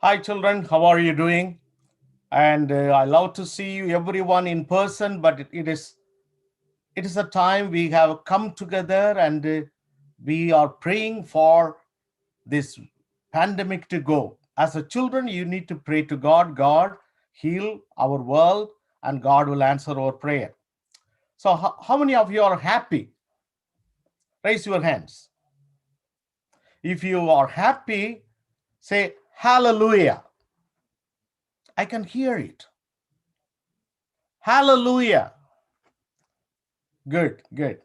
Hi, children. How are you doing? And I love to see you, everyone in person. But it is a time we have come together, and we are praying for this pandemic to go. As a children, you need to pray to God. God heal our world, and God will answer our prayer. So, how many of you are happy? Raise your hands. If you are happy, say Hallelujah. I can hear it. Hallelujah. Good, good.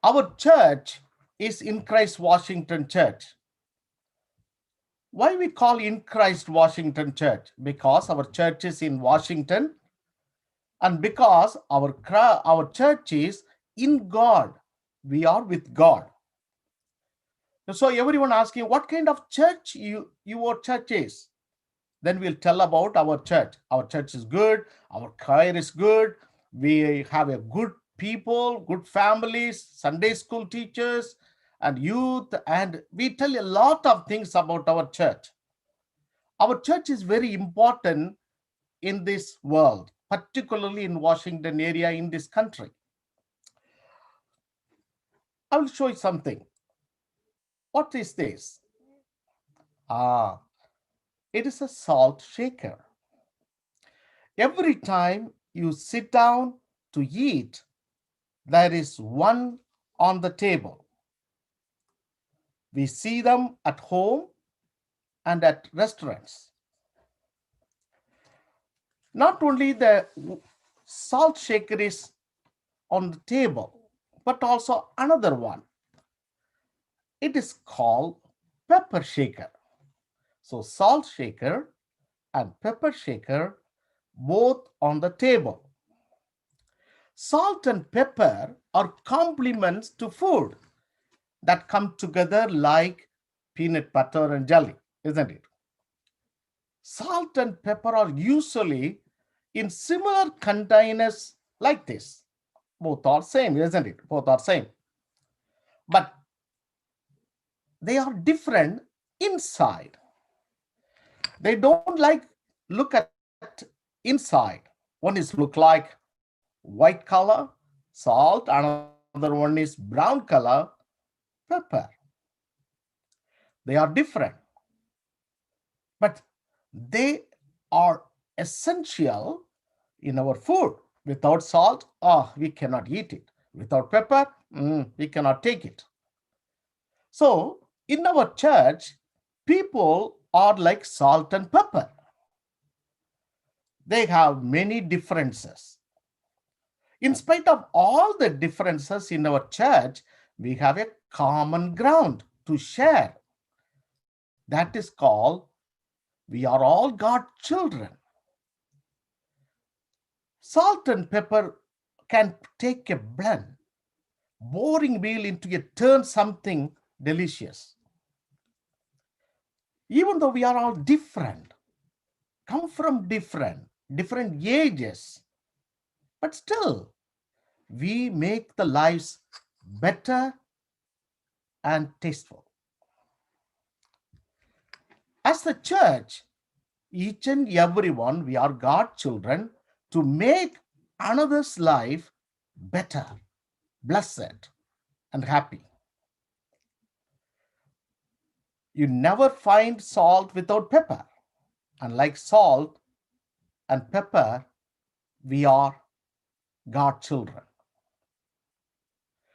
Our church is in Christ Washington Church. Why we call in Christ Washington Church? Because our church is in Washington, and because our church is in God. We are with God. So everyone asking what kind of church your church is. Then we'll tell about our church. Our church is good. Our choir is good. We have a good people, good families, Sunday school teachers, and youth. And we tell a lot of things about our church. Our church is very important in this world, particularly in Washington area in this country. I will show you something. What is this? Ah, it is a salt shaker. Every time you sit down to eat, there is one on the table. We see them at home and at restaurants. Not only the salt shaker is on the table, but also another one. It is called pepper shaker. So salt shaker and pepper shaker both on the table. Salt and pepper are complements to food that come together like peanut butter and jelly, isn't it? Salt and pepper are usually in similar containers like this. Both are same, isn't it? Both are same. But they are different inside. They don't like look at inside. One is look like white color, salt. Another one is brown color, pepper. They are different, but they are essential in our food. Without salt, we cannot eat it. Without pepper, we cannot take it. So, in our church, people are like salt and pepper. They have many differences. In spite of all the differences in our church, we have a common ground to share. That is called we are all God's children. Salt and pepper can take a blend, boring meal into a turn something delicious. Even though we are all different, come from different ages, but still we make the lives better and tasteful. As the church, each and everyone, we are God's children to make another's life better, blessed, and happy. You never find salt without pepper. And like salt and pepper, we are God's children.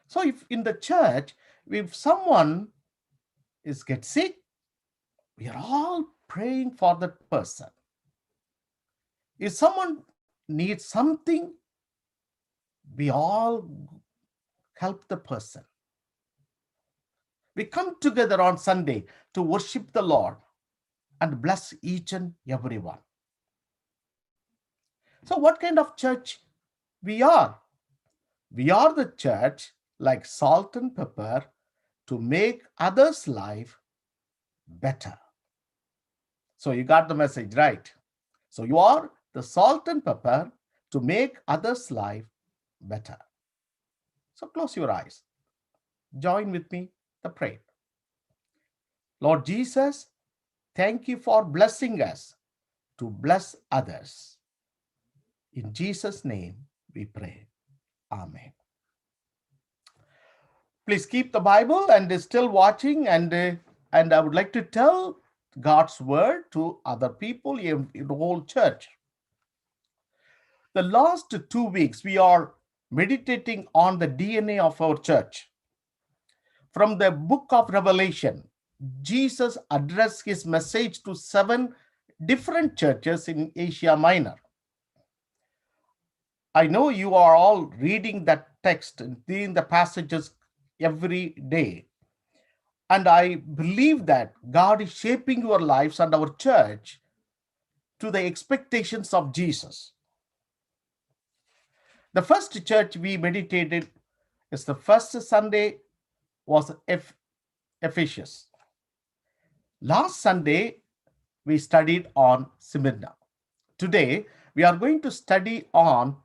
So if in the church, if someone is get sick, we are all praying for that person. If someone needs something, we all help the person. We come together on Sunday to worship the Lord and bless each and everyone. So what kind of church we are? We are the church like salt and pepper to make others' life better. So you got the message, right? So you are the salt and pepper to make others' life better. So close your eyes. Join with me the prayer. Lord Jesus, thank you for blessing us to bless others. In Jesus' name we pray. Amen. Please keep the Bible and is still watching, and I would like to tell God's word to other people in the whole church. The last 2 weeks we are meditating on the DNA of our church. From the book of Revelation, Jesus addressed his message to 7 different churches in Asia Minor. I know you are all reading that text and reading the passages every day. And I believe that God is shaping your lives and our church to the expectations of Jesus. The first church we meditated is the first Sunday was Ephesus. Last Sunday, we studied on Smyrna. Today, we are going to study on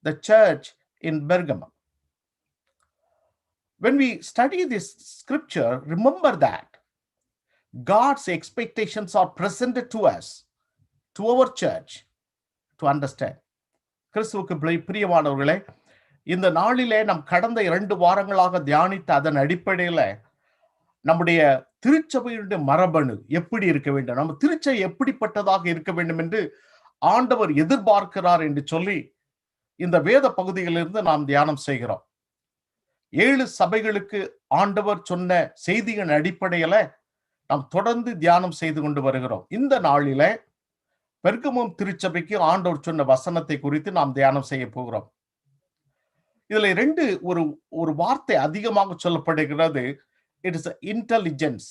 the church in Pergamum. When we study this scripture, remember that God's expectations are presented to us, to our church, to understand. கிறிஸ்துவுக்கு பிரியமானவர்களே, இந்த நாளிலே நாம் கடந்த 2 வாரங்களாக தியானித்த அதன் அடிப்படையில் நம்முடைய திருச்சபையுடைய மரபணு எப்படி இருக்க வேண்டும், நம்ம திருச்சபை எப்படிப்பட்டதாக இருக்க வேண்டும் என்று ஆண்டவர் எதிர்பார்க்கிறார் என்று சொல்லி இந்த வேத பகுதியிலிருந்து நாம் தியானம் செய்கிறோம். 7 சபைகளுக்கு ஆண்டவர் சொன்ன செய்தியின் அடிப்படையில நாம் தொடர்ந்து தியானம் செய்து கொண்டு வருகிறோம். இந்த நாளில பெர்கமும் திருச்சபைக்கு ஆண்டவர் சொன்ன வசனத்தை குறித்து நாம் தியானம் செய்ய போகிறோம். இதுல 2 ஒரு வார்த்தை அதிகமாக சொல்லப்படுகிறது. இட் இஸ் இன்டெலிஜென்ஸ்,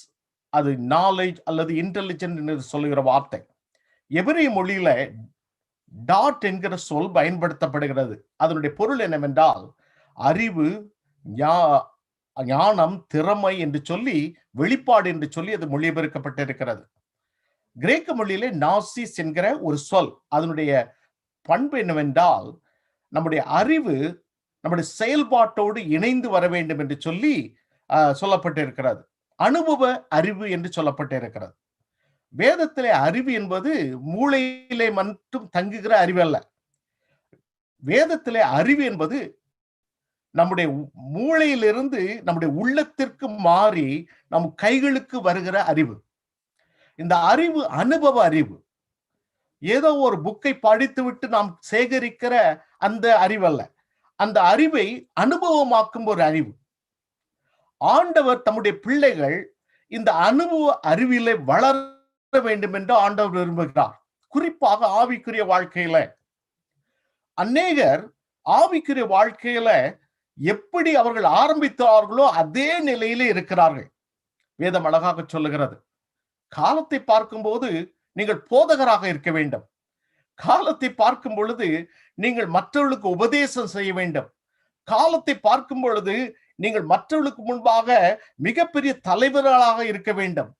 அது நாலேஜ் அல்லது இன்டெலிஜென்ட் என்று சொல்லுகிற வார்த்தை. எபிரேய மொழியில டாட் என்கிற சொல் பயன்படுத்தப்படுகிறது. அதனுடைய பொருள் என்னவென்றால் அறிவு, ஞானம், திறமை என்று சொல்லி, வெளிப்பாடு என்று சொல்லி அது மொழிபெயர்க்கப்பட்டிருக்கிறது. கிரேக்க மொழியிலே நாசிஸ் என்கிற ஒரு சொல், அதனுடைய பண்பு என்னவென்றால் நம்முடைய அறிவு நம்முடைய செயல்பாட்டோடு இணைந்து வர வேண்டும் என்று சொல்லி சொல்லப்பட்டிருக்கிறது. அனுபவ அறிவு என்று சொல்லப்பட்டிருக்கிறது. வேதத்திலே அறிவு என்பது மூளையிலே மட்டும் தங்குகிற அறிவு அல்ல. வேதத்திலே அறிவு என்பது நம்முடைய மூளையிலிருந்து நம்முடைய உள்ளத்திற்கு மாறி நம் கைகளுக்கு வருகிற அறிவு. இந்த அறிவு அனுபவ அறிவு. ஏதோ ஒரு புக்கை படித்துவிட்டு நாம் சேகரிக்கிற அந்த அறிவு அல்ல. அந்த அறிவை அனுபவமாக்கும் ஒரு அறிவு. ஆண்டவர் தம்முடைய பிள்ளைகள் இந்த அனுபவ அறிவிலே வளர வேண்டும் என்று ஆண்டவர் விரும்புகிறார். குறிப்பாக ஆவிக்குரிய வாழ்க்கையில அநேகர் ஆவிக்குரிய வாழ்க்கையில எப்படி அவர்கள் ஆரம்பித்தார்களோ அதே நிலையிலே இருக்கிறார்கள். வேதம் அழகாக சொல்லுகிறது, காலத்தை பார்க்கும்போது நீங்கள் போதகராக இருக்க வேண்டும். காலத்தை பார்க்கும் பொழுது நீங்கள் மற்றவர்களுக்கு உபதேசம் செய்ய வேண்டும். காலத்தை பார்க்கும் பொழுது நீங்கள் மற்றவர்களுக்கு முன்பாக மிகப்பெரிய தலைவர்களாக இருக்க வேண்டும்.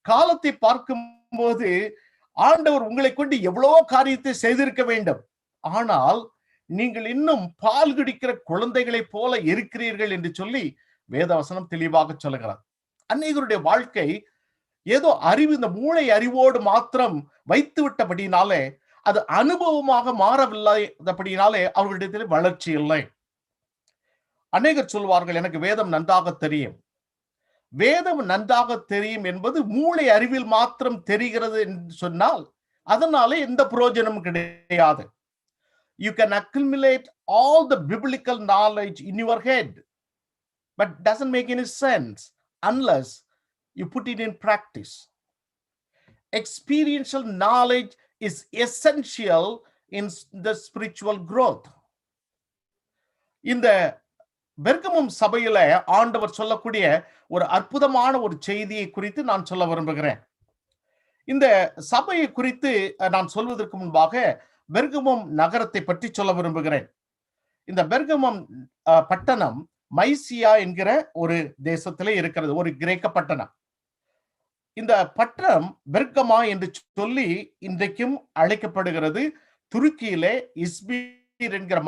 காலத்தை பார்க்கும் போது ஆண்டவர் உங்களை கொண்டு எவ்வளவோ காரியத்தை செய்திருக்க வேண்டும். ஆனால் நீங்கள் இன்னும் பால் குடிக்கிற குழந்தைகளை போல இருக்கிறீர்கள் என்று சொல்லி வேதவசனம் தெளிவாக சொல்லுகிறார். அநேகருடைய வாழ்க்கை ஏதோ அறிவு, இந்த மூளை அறிவோடு மாத்திரம் வைத்து விட்டபடினாலே அது அனுபவமாக மாறவில்லை. அப்படினாலே அவர்களிடத்தில் வளர்ச்சி இல்லை. அநேகர் சொல்வார்கள், எனக்கு வேதம் நன்றாக தெரியும். வேதம் நன்றாக தெரியும் என்பது மூளை அறிவில் மாத்திரம் தெரிகிறது என்று சொன்னால் அதனாலே எந்த பிரயோஜனமும் கிடையாது. You can accumulate all the biblical knowledge in your head, but it doesn't make any sense unless you put it in practice. Experiential knowledge is essential in the spiritual growth. இந்த பெர்கமும் சபையில ஆண்டவர் சொல்லக்கூடிய ஒரு அற்புதமான ஒரு செய்தியை குறித்து நான் சொல்ல விரும்புகிறேன். இந்த சபையை குறித்து நான் சொல்வதற்கு முன்பாக பெர்கமும் நகரத்தை பற்றி சொல்ல விரும்புகிறேன். இந்த பெர்கமும் பட்டணம் மைசியா என்கிற ஒரு தேசத்திலே இருக்கிறது, ஒரு கிரேக்க பட்டணம். இந்த பட்டணம் பெர்கமா என்று சொல்லி இன்றைக்கும் அழைக்கப்படுகிறது. துருக்கியிலே இஸ்மீர் என்கிற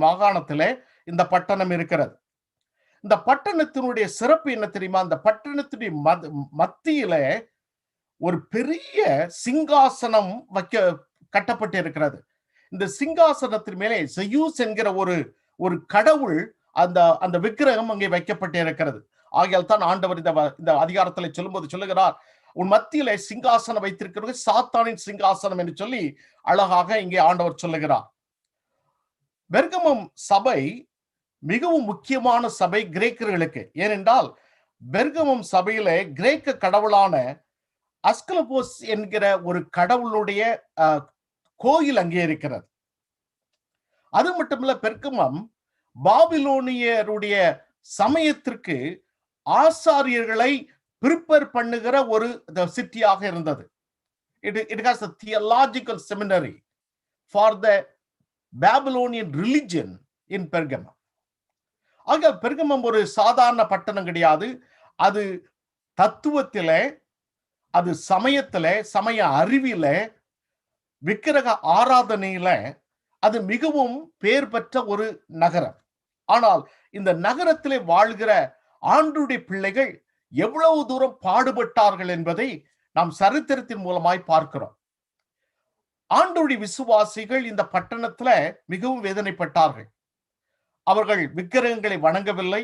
மாகாணத்திலே இந்த பட்டணம் இருக்கிறது. இந்த பட்டணத்தினுடைய சிறப்பு என்ன தெரியுமா? இந்த பட்டணத்துடைய மத்தியில ஒரு பெரிய சிங்காசனம் கட்டப்பட்டு இருக்கிறது. இந்த சிங்காசனத்தின் மேலே செயூஸ் என்கிற ஒரு கடவுள் அந்த அந்த விக்கிரகம் அங்கே வைக்கப்பட்டு இருக்கிறது. ஆகையால் தான் ஆண்டவர் இந்த அதிகாரத்தில் சொல்லும்போது சொல்லுகிறார், உன் மத்தியிலே சிங்காசனம் வைத்திருக்கிறது சாத்தானின் சிங்காசனம் என்று சொல்லி அழகாக இங்கே ஆண்டவர் சொல்லுகிறார். பெர்கமம் சபை மிகவும் முக்கியமான சபை கிரேக்கர்களுக்கு. ஏனென்றால் பெர்கமம் சபையிலே கிரேக்க கடவுளான அஸ்கலபோஸ் என்கிற ஒரு கடவுளுடைய கோயில் அங்கே இருக்கிறது. அது மட்டுமல்ல, பெர்கமம் பாபிலோனியருடைய சமயத்திற்கு ஆசாரியர்களை பிரிப்பேர் பண்ணுகிற ஒரு சிட்டியாக இருந்தது. It has a theological seminary for the Babylonian religion in Pergamum. ஆக பெர்கமம் ஒரு சாதாரண பட்டணம் கிடையாது. அது தத்துவத்திலே, அது சமயத்திலே, சமய அறிவிலே, விக்கிரக ஆராதனையில அது மிகவும் பேர் பெற்ற ஒரு நகரம். ஆனால் இந்த நகரத்திலே வாழ்கிற ஆண்டவருடைய பிள்ளைகள் எவ்வளவு தூரம் பாடுபட்டார்கள் என்பதை நாம் சரித்திரத்தின் மூலமாய் பார்க்கிறோம். ஆண்டவருடைய விசுவாசிகள் இந்த பட்டணத்துல மிகவும் வேதனைப்பட்டார்கள். அவர்கள் விக்கிரகங்களை வணங்கவில்லை,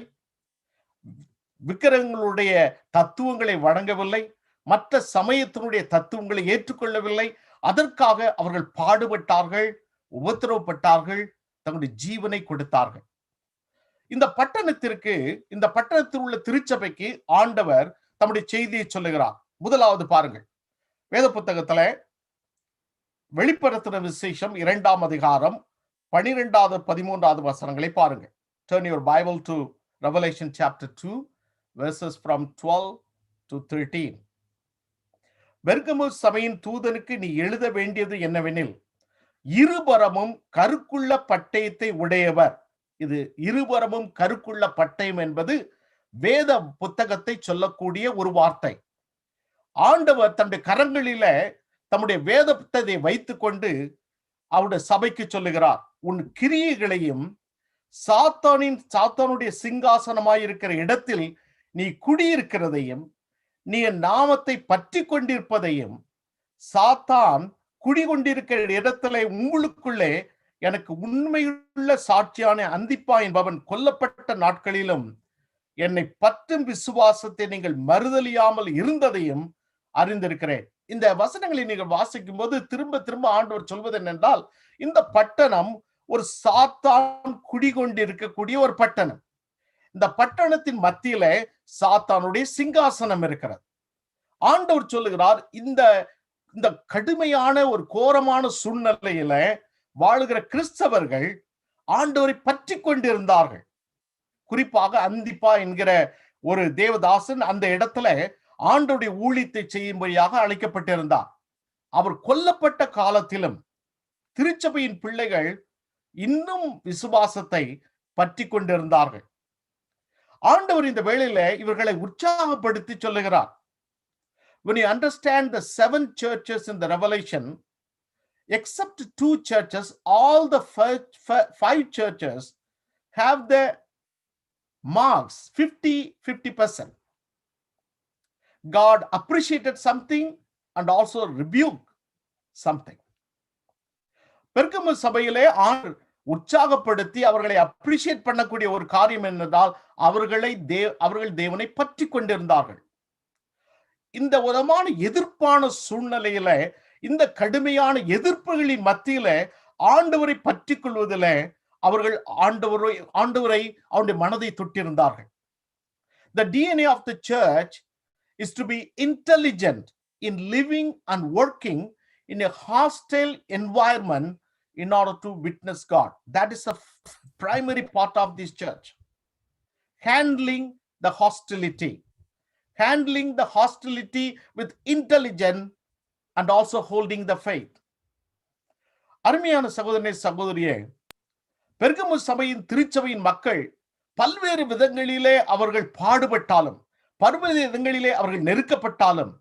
விக்கிரகங்களுடைய தத்துவங்களை வணங்கவில்லை, மற்ற சமயத்தினுடைய தத்துவங்களை ஏற்றுக்கொள்ளவில்லை. அதற்காக அவர்கள் பாடுபட்டார்கள், உபத்திரவப்பட்டார்கள், தங்களுடைய ஜீவனை கொடுத்தார்கள். இந்த பட்டணத்தில் உள்ள திருச்சபைக்கு ஆண்டவர் தம்முடைய செய்தியை சொல்லுகிறார். முதலாவது பாருங்கள், வேத புத்தகத்துல வெளிப்படுத்தின விசேஷம் 2ஆம் அதிகாரம் 12வது 13வது வசனங்களை பாருங்கள். Turn your Bible to Revelation chapter 2 verses from 12 to 13. பெர்கமு சபையின் தூதனுக்கு நீ எழுத வேண்டியது என்னவெனில், இருபுறமும் கருக்குள்ள பட்டயத்தை உடையவர். இது இருபுறமும் கருக்குள்ள பட்டயம் என்பது வேத புத்தகத்தை சொல்லக்கூடிய ஒரு வார்த்தை. ஆண்டவர் தன்னுடைய கரங்களில தம்முடைய வேத புத்தகத்தை வைத்துக் கொண்டு அவருடைய சபைக்கு சொல்லுகிறார், உன் கிரியைகளையும் சாத்தானுடைய சிங்காசனமாயிருக்கிற இடத்தில் நீ குடியிருக்கிறதையும், நீ என் நாமத்தை பற்றி கொண்டிருப்பதையும், சாத்தான் குடிகொண்டிருக்கிற இடத்திலே உங்களுக்குள்ளே எனக்கு உண்மையுள்ள சாட்சியான அந்திப்பா என்பவன் கொல்லப்பட்ட நாட்களிலும் என்னை பற்றும் விசுவாசத்தை நீங்கள் மறுதலியாமல் இருந்ததையும் அறிந்திருக்கிறேன். இந்த வசனங்களை நீங்கள் வாசிக்கும் போது திரும்ப திரும்ப ஆண்டவர் சொல்வது என்னென்றால், இந்த பட்டணம் ஒரு சாத்தான் குடிகொண்டிருக்கக்கூடிய ஒரு பட்டணம். இந்த பட்டணத்தின் மத்தியில சாத்தானுடைய சிங்காசனம் இருக்கிறது. ஆண்டவர் சொல்லுகிறார், இந்த கடுமையான ஒரு கோரமான சூழ்நிலையில வாழுகிற கிறிஸ்தவர்கள் ஆண்டவரை பற்றி கொண்டிருந்தார்கள். குறிப்பாக அந்திப்பா என்கிற ஒரு தேவதாசன் அந்த இடத்துல ஆண்டவருடைய ஊழியத்தை செய்யும்படியாக அழைக்கப்பட்டிருந்தார். அவர் கொல்லப்பட்ட காலத்திலும் திருச்சபையின் பிள்ளைகள் இன்னும் விசுவாசத்தை பற்றி கொண்டிருந்தார்கள். ஆண்டவர் இந்த வேளையில இவர்களை உற்சாகப்படுத்தி சொல்லுகிறார். When you understand the 7 churches in the Revelation, except 2 churches, all the 5 churches have the marks 50%. God appreciated something and also rebuked something. பெர்கமு சபையிலே உற்சாகப்படுத்தி அவர்களை அப்ரிஷியேட் பண்ணக்கூடிய ஒரு காரியம் என்னென்றால், அவர்கள் தேவனை பற்றி கொண்டிருந்தார்கள். இந்த விதமான எதிர்ப்பான சூழ்நிலையில, இந்த கடுமையான எதிர்ப்புகளின் மத்தியில ஆண்டவரை பற்றி கொள்வதில் அவர்கள் ஆண்டவரை அவருடைய மனதை தொட்டிருந்தார்கள். The DNA of the church is to be intelligent in living and working in a hostile environment in order to witness God. That is a primary part of this church. Handling the hostility with intelligence and also holding the faith. அருமையான சகோதரனே, சகோதரியே, பெர்கமு சபையின் திருச்சபையின் மக்கள் பல்வேறு விதங்களிலே அவர்கள் பாடுபட்டாலும், பல்வேறு விதங்களிலே அவர்கள் நெருக்கப்பட்டாலும்,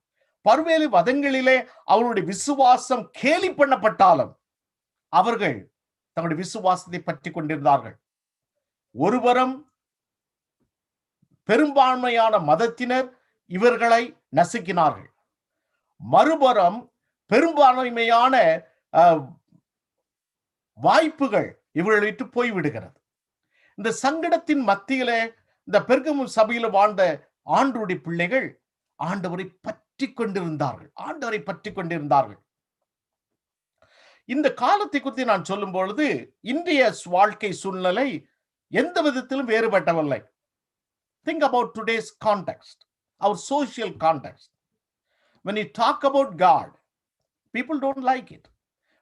பல்வேறு விதங்களிலே அவருடைய விசுவாசம் கேலி பண்ணப்பட்டாலும் அவர்கள் தங்களுடைய விசுவாசத்தை பற்றி கொண்டிருந்தார்கள். ஒருவரும் பெரும்பான்மையான மதத்தினர் இவர்களை நசுக்கினார்கள். மறுபுறம் பெரும்பான்மையான வாய்ப்புகள் இவர்களை விட்டு போய்விடுகிறது. இந்த சங்கடத்தின் மத்தியிலே இந்த பெர்கமு சபையில் வாழ்ந்த ஆண்டவருடைய பிள்ளைகள் ஆண்டவரை பற்றி கொண்டிருந்தார்கள். இந்த காலத்தை குறித்து நான் சொல்லும் பொழுது இன்றைய வாழ்க்கை சூழ்நிலை எந்த விதத்திலும் வேறுபட்டவில்லை. Think about today's context, our social context. When you talk about God, people don't like it.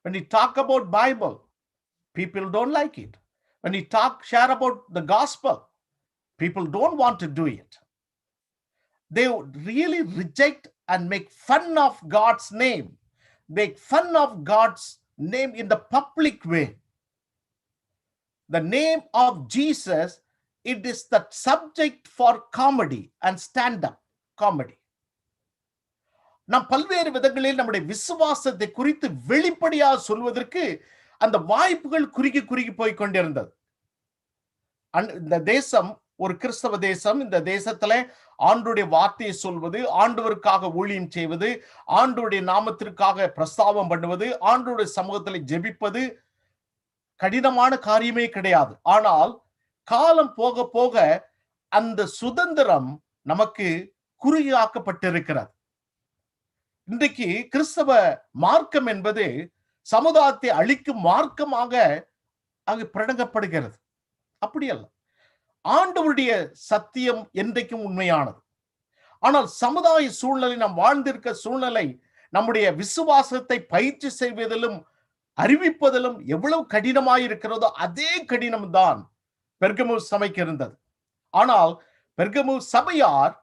When you talk about Bible, people don't like it. When you share about the gospel, people don't want to do it. They really reject and make fun of God's name, make fun of God's name in the public way. The name of Jesus, it is the subject for comedy and stand-up comedy. நாம் பல்வேறு விதங்களில் நம்முடைய விசுவாசத்தை குறித்து வெளிப்படையாக சொல்வதற்கு அந்த வாய்ப்புகள் குறுகி போய் கொண்டிருந்தது. இந்த தேசம் ஒரு கிறிஸ்தவ தேசம். இந்த தேசத்துல ஆண்டவருடைய வார்த்தையை சொல்வது, ஆண்டவருக்காக ஊழியம் செய்வது, ஆண்டவருடைய நாமத்திற்காக பிரஸ்தாபம் பண்ணுவது, ஆண்டவருடைய சமூகத்தில் ஜெபிப்பது கடினமான காரியமே கிடையாது. ஆனால் காலம் போக போக அந்த சுதந்திரம் நமக்கு குறுகியாக்கப்பட்டிருக்கிறது. இன்றைக்கு கிறிஸ்தவ மார்க்கம் என்பது சமுதாயத்தை அழிக்கும் மார்க்கமாக அங்கு பிரடங்கப்படுகிறது. அப்படி அல்ல, ஆண்டவருடைய சத்தியம் என்றைக்கும் உண்மையானது. ஆனால் சமுதாய சூழ்நிலை, நாம் வாழ்ந்திருக்க சூழ்நிலை நம்முடைய விசுவாசத்தை பயிற்சி செய்வதிலும் அறிவிப்பதிலும் எவ்வளவு கடினமாயிருக்கிறதோ அதே கடினம்தான் பெர்கமு சபைக்கு இருந்தது. ஆனால் பெர்கமு சபையார்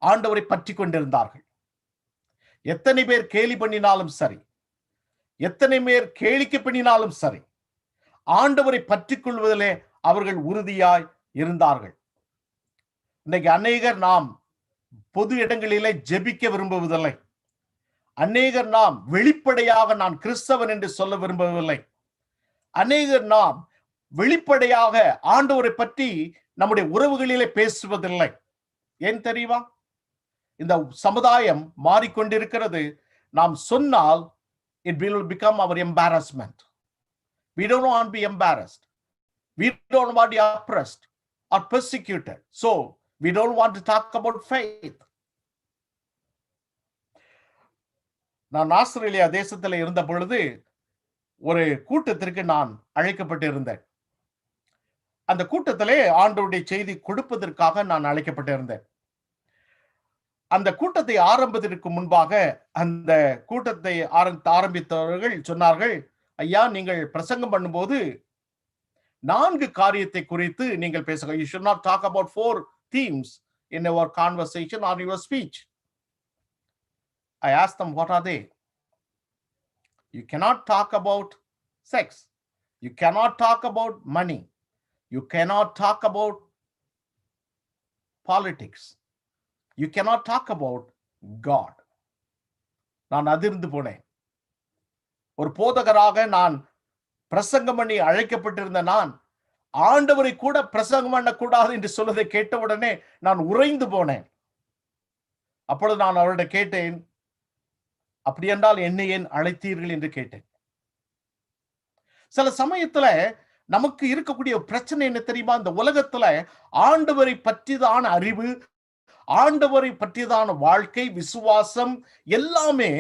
ஆண்டவரை பற்றி கொண்டிருந்தார்கள். எத்தனை பேர் கேலி பண்ணினாலும் சரி, எத்தனை பேர் கேளிக்கை பண்ணினாலும் சரி, ஆண்டவரை பற்றி கொள்வதிலே அவர்கள் உறுதியாய் இருந்தார்கள். இன்னைக்கு அநேகர் நாம் பொது இடங்களிலே ஜெபிக்க விரும்புவதில்லை. அநேகர் நாம் வெளிப்படையாக நான் கிறிஸ்தவன் என்று சொல்ல விரும்பவில்லை. அநேகர் நாம் வெளிப்படையாக ஆண்டவரை பற்றி நம்முடைய உறவுகளிலே பேசுவதில்லை. ஏன் தெரியுமா? இந்த சமுதாயம் மாறிக்கொண்டிருக்கிறது. நாம் சொன்னால் it will become our embarrassment. We don't want to be embarrassed. We don't want to be oppressed or persecuted. So we don't want to talk about faith. நான் ஆஸ்திரேலியா தேசத்தில் இருந்த பொழுது ஒரு கூட்டத்திற்கு நான் அழைக்கப்பட்டிருந்தேன். அந்த கூட்டத்திலே ஆண்டவருடைய செய்தி கொடுப்பதற்காக நான் அழைக்கப்பட்டிருந்தேன். அந்த கூட்டத்தை ஆரம்பிப்பதற்கு முன்பாக அந்த கூட்டத்தை ஆரம்பித்தவர்கள் சொன்னார்கள், ஐயா, நீங்கள் பிரசங்கம் பண்ணும்போது 4 காரியத்தை குறித்து நீங்கள் பேசுங்க. You should not talk about 4 themes in your conversation or your speech. I asked them, what are they? You cannot talk about sex. You cannot talk about money. You cannot talk about politics. You cannot talk about God. நான் அதிர்ந்து போனேன். ஒரு போதகராக நான் பிரசங்கம் பண்ணி அழைக்கப்பட்டிருந்த நான் ஆண்டவரை கூட பிரசங்கம் பண்ணக்கூடாது என்று சொல்வதை கேட்டவுடனே நான் உறைந்து போனேன். அப்பொழுது நான் அவரிடம் கேட்டேன், அப்படி என்றால் என்னை ஏன் அழைத்தீர்கள் என்று கேட்டேன். சில சமயத்துல நமக்கு இருக்கக்கூடிய பிரச்சனை என்ன தெரியுமா? இந்த உலகத்துல ஆண்டவரை பற்றிதான அறிவு, ஆண்டவரை பற்றியதான வாழ்க்கை, விசுவாசம் எல்லாமே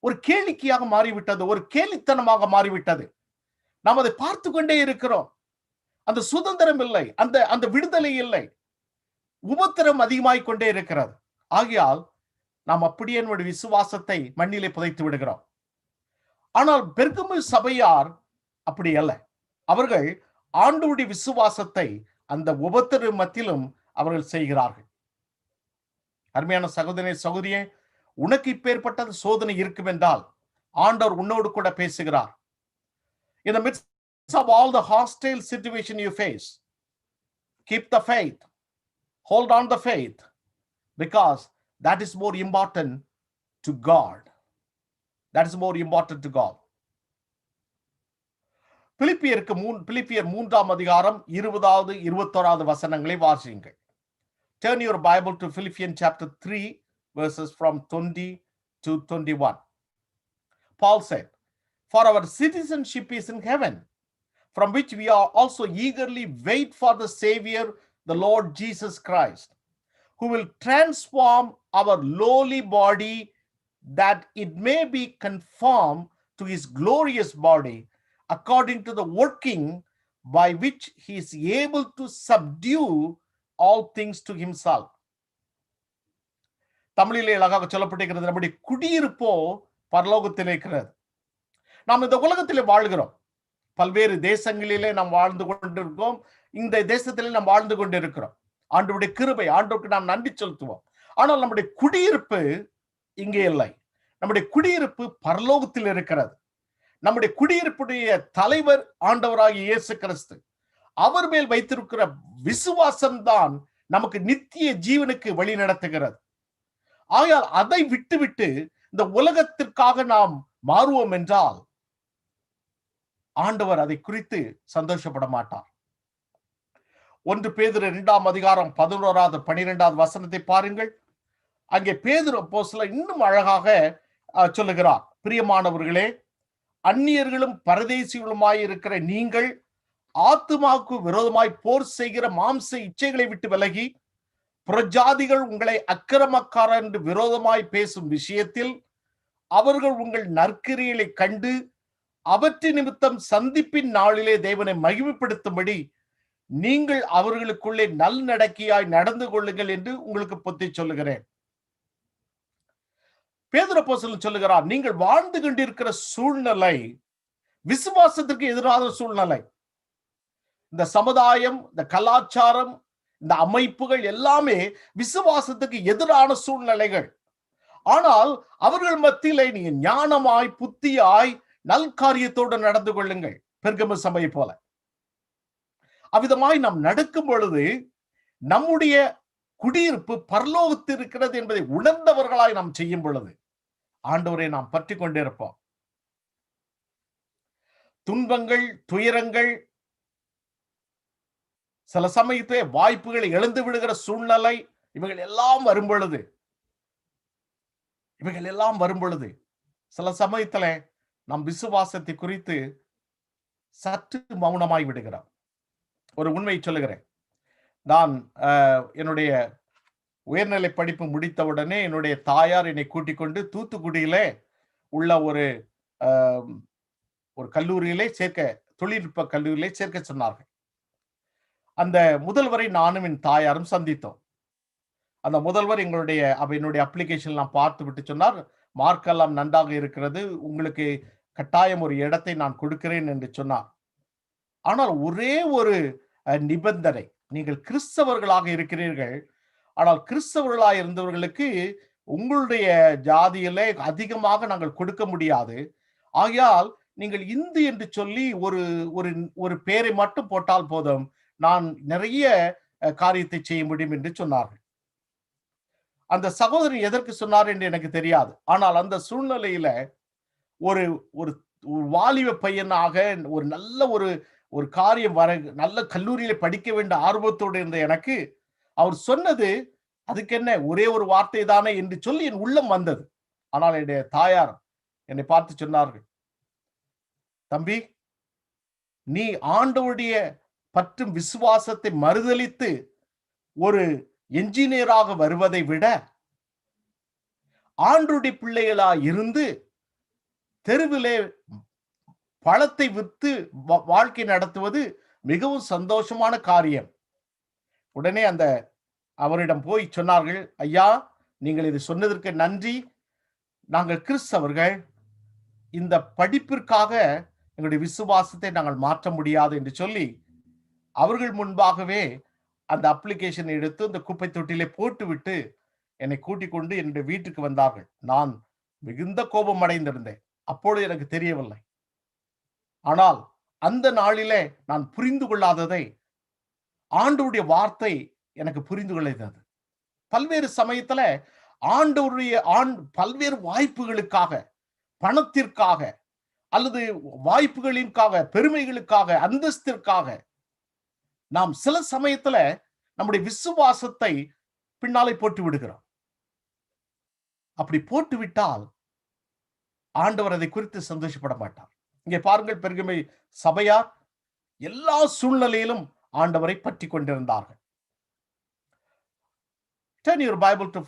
ஒரு கேளிக்கையாக மாறிவிட்டது, ஒரு கேலித்தனமாக மாறிவிட்டது. நாம் அதை பார்த்து கொண்டே இருக்கிறோம். அந்த சுதந்திரம் இல்லை, அந்த விடுதலை இல்லை, உபத்திரம் அதிகமாகிக் கொண்டே இருக்கிறது. ஆகையால் நாம் அப்படியே நம்முடைய விசுவாசத்தை மண்ணிலே புதைத்து விடுகிறோம். ஆனால் பெர்கமு சபையார் அப்படி அல்ல. அவர்கள் ஆண்டவருடைய விசுவாசத்தை அந்த உபத்திரம் மத்தியிலும் அவர்கள் செய்கிறார்கள். அருமையான சகோதரனே, சகோதரியே, உனக்கு இப்பேற்பட்ட சோதனை இருக்கும் என்றால் ஆண்டவர் உன்னோடு கூட பேசுகிறார். In the midst of all the hostile situation you face, keep the faith, hold on the faith, because that is more important to God. That is more important to God. பிலிப்பியர் 3 அதிகாரம் 20 21 வசனங்களை வாசியுங்கள். Turn your Bible to Philippians chapter 3 verses from 20 2:21. Paul said, "For our citizenship is in heaven, from which we are also eagerly wait for the Savior, the Lord Jesus Christ, who will transform our lowly body that it may be conformed to his glorious body, according to the working by which he is able to subdue all things to himself." தமிழிலே அழகாக சொல்லப்பட்டிருக்கிறது, நம்முடைய குடியிருப்போ பரலோகத்தில் இருக்கிறது. நாம் இந்த உலகத்திலே வாழ்கிறோம். பல்வேறு தேசங்களிலே நாம் வாழ்ந்து கொண்டிருக்கோம். இந்த தேசத்திலே நாம் வாழ்ந்து கொண்டிருக்கிறோம். ஆண்டவருடைய கிருபை, ஆண்டவருக்கு நாம் நன்றி செலுத்துவோம். ஆனால் நம்முடைய குடியிருப்பு இங்கே இல்லை. நம்முடைய குடியிருப்பு பரலோகத்தில் இருக்கிறது. நம்முடைய குடியிருப்புடைய தலைவர் ஆண்டவராகிய இயேசு கிறிஸ்து. அவர் மேல் வைத்திருக்கிற விசுவாசம்தான் நமக்கு நித்திய ஜீவனுக்கு வழி நடத்துகிறது. ஆகையால் அதை விட்டுவிட்டு இந்த உலகத்திற்காக நாம் மாறுவோம் என்றால் ஆண்டவர் அதை குறித்து சந்தோஷப்பட மாட்டார். 1 பேதுரு 2ஆம் அதிகாரம் 11வது 12வது வசனத்தை பாருங்கள். அங்கே பேதுரு அப்போஸ்தலன் இன்னும் அழகாக சொல்லுகிறார், "பிரியமானவர்களே, அந்நியர்களும் பரதேசிகளுமாய் இருக்கிற நீங்கள் ஆத்துமாவுக்கு விரோதமாய் போர் செய்கிற மாம்ச இச்சைகளை விட்டு விலகி, புறஜாதிகள் உங்களை அக்கிரமக்காரர் என்று விரோதமாய் பேசும் விஷயத்தில் அவர்கள் உங்கள் நற்கிரியைகளை கண்டு அவற்றின் நிமித்தம் சந்திப்பின் நாளிலே தேவனை மகிமைப்படுத்தும்படி நீங்கள் அவர்களுக்குள்ளே நல்நடக்கையாய் நடந்து கொள்ளுங்கள் என்று உங்களுக்கு புத்தி சொல்லுகிறேன்." பேதுரு அப்போஸ்தலன் சொல்லுகிறார், நீங்கள் வாழ்ந்து கொண்டிருக்கிற சூழ்நிலை விசுவாசத்திற்கு எதிரான சூழ்நிலை. இந்த சமுதாயம், இந்த கலாச்சாரம், இந்த அமைப்புகள் எல்லாமே விசுவாசத்துக்கு எதிரான சூழ்நிலைகள். ஆனால் அவர்கள் மத்தியிலே நீங்க ஞானமாய், புத்தியாய், நல்காரியத்தோடு நடந்து கொள்ளுங்கள். பெர்கமு சபை போல அவ்விதமாய் நாம் நடக்கும் பொழுது நம்முடைய குடியிருப்பு பரலோகத்தில் இருக்கிறது என்பதை உணர்ந்தவர்களாய் நாம் செய்யும் பொழுது ஆண்டவரை நாம் பற்றி கொண்டிருப்போம். துன்பங்கள், துயரங்கள், சில சமயத்திலே வாய்ப்புகளை இழந்து விடுகிற சூழ்நிலை, இவைகள் எல்லாம் வரும் பொழுது சில சமயத்துல நம் விசுவாசத்தை குறித்து சற்று மௌனமாய் விடுகிறோம். ஒரு உண்மை சொல்லுகிறேன். நான் என்னுடைய உயர்நிலை படிப்பு முடித்தவுடனே என்னுடைய தாயார் என்னை கூட்டிக் கொண்டு தூத்துக்குடியிலே உள்ள ஒரு கல்லூரியிலே தொழில்நுட்ப கல்லூரியிலே சேர்க்க சொன்னார்கள். அந்த முதல்வரை நானும் என் தாயாரும் சந்தித்தோம். அந்த முதல்வர் என்னுடைய அப்ளிகேஷன் எல்லாம் பார்த்து விட்டு சொன்னார், மார்க் எல்லாம் நன்றாக இருக்கிறது, உங்களுக்கு கட்டாயம் ஒரு இடத்தை நான் கொடுக்கிறேன் என்று சொன்னார். ஆனால் ஒரே ஒரு நிபந்தனை, நீங்கள் கிறிஸ்தவர்களாக இருக்கிறீர்கள், ஆனால் கிறிஸ்தவர்களாக இருந்தவர்களுக்கு உங்களுடைய ஜாதியிலே அதிகமாக நாங்கள் கொடுக்க முடியாது, ஆகையால் நீங்கள் இந்து என்று சொல்லி ஒரு பேரை மட்டும் போட்டால் போதும், நான் நிறைய காரியத்தை செய்ய முடியும் என்று சொன்னார்கள். அந்த சகோதரன் எதற்கு சொன்னார் என்று எனக்கு தெரியாது. ஆனால் அந்த சூழ்நிலையில ஒரு வாலிப பையனாக ஒரு நல்ல ஒரு காரியம் நல்ல கல்லூரியில படிக்க வேண்டிய ஆர்வத்தோடு இருந்த எனக்கு அவர் சொன்னது, அதுக்கு என்ன ஒரே ஒரு வார்த்தை தானே என்று சொல்லி என் உள்ளம் வந்தது. ஆனால் என்னுடைய தாயார் என்னை பார்த்து சொன்னார்கள், "தம்பி, நீ ஆண்டவருடைய பற்றும் விசுவாசத்தை மறுதலித்து ஒரு என்ஜினியராக வருவதை விட ஆண்டவருடைய பிள்ளைகளா இருந்து தெருவிலே பழத்தை விற்று வாழ்க்கை நடத்துவது மிகவும் சந்தோஷமான காரியம்." உடனே அவரிடம் போய் சொன்னார்கள், "ஐயா, நீங்கள் இது சொன்னதற்கு நன்றி. நாங்கள் கிறிஸ்தவர்கள், இந்த படிப்பிற்காக எங்களுடைய விசுவாசத்தை நாங்கள் மாற்ற முடியாது" என்று சொல்லி அவர்கள் முன்பாகவே அந்த அப்ளிகேஷன் எடுத்து அந்த குப்பை தொட்டிலே போட்டுவிட்டு என்னை கூட்டிக் கொண்டு என்னுடைய வீட்டுக்கு வந்தார்கள். நான் மிகுந்த கோபம் அடைந்திருந்தேன். அப்பொழுது எனக்கு தெரியவில்லை. ஆனால் அந்த நாளிலே நான் புரிந்து கொள்ளாததை ஆண்டவருடைய வார்த்தை எனக்கு புரிந்து கொள்ளாதது. பல்வேறு சமயத்துல ஆண்டவருடைய பல்வேறு வாய்ப்புகளுக்காக, பணத்திற்காக, அல்லது வாய்ப்புகளிற்காக, பெருமைகளுக்காக, அந்தஸ்திற்காக நாம் சில சமயத்துல நம்முடைய விசுவாசத்தை பின்னாலே போட்டு விடுகிறோம். அப்படி போட்டுவிட்டால் ஆண்டவர் அதை குறித்து சந்தோஷப்பட மாட்டார். இங்கே பாருங்கள், பெருமை சபையார் எல்லா சூழ்நிலையிலும் ஆண்டவரை பற்றி கொண்டிருந்தார்கள். Turn your Bible to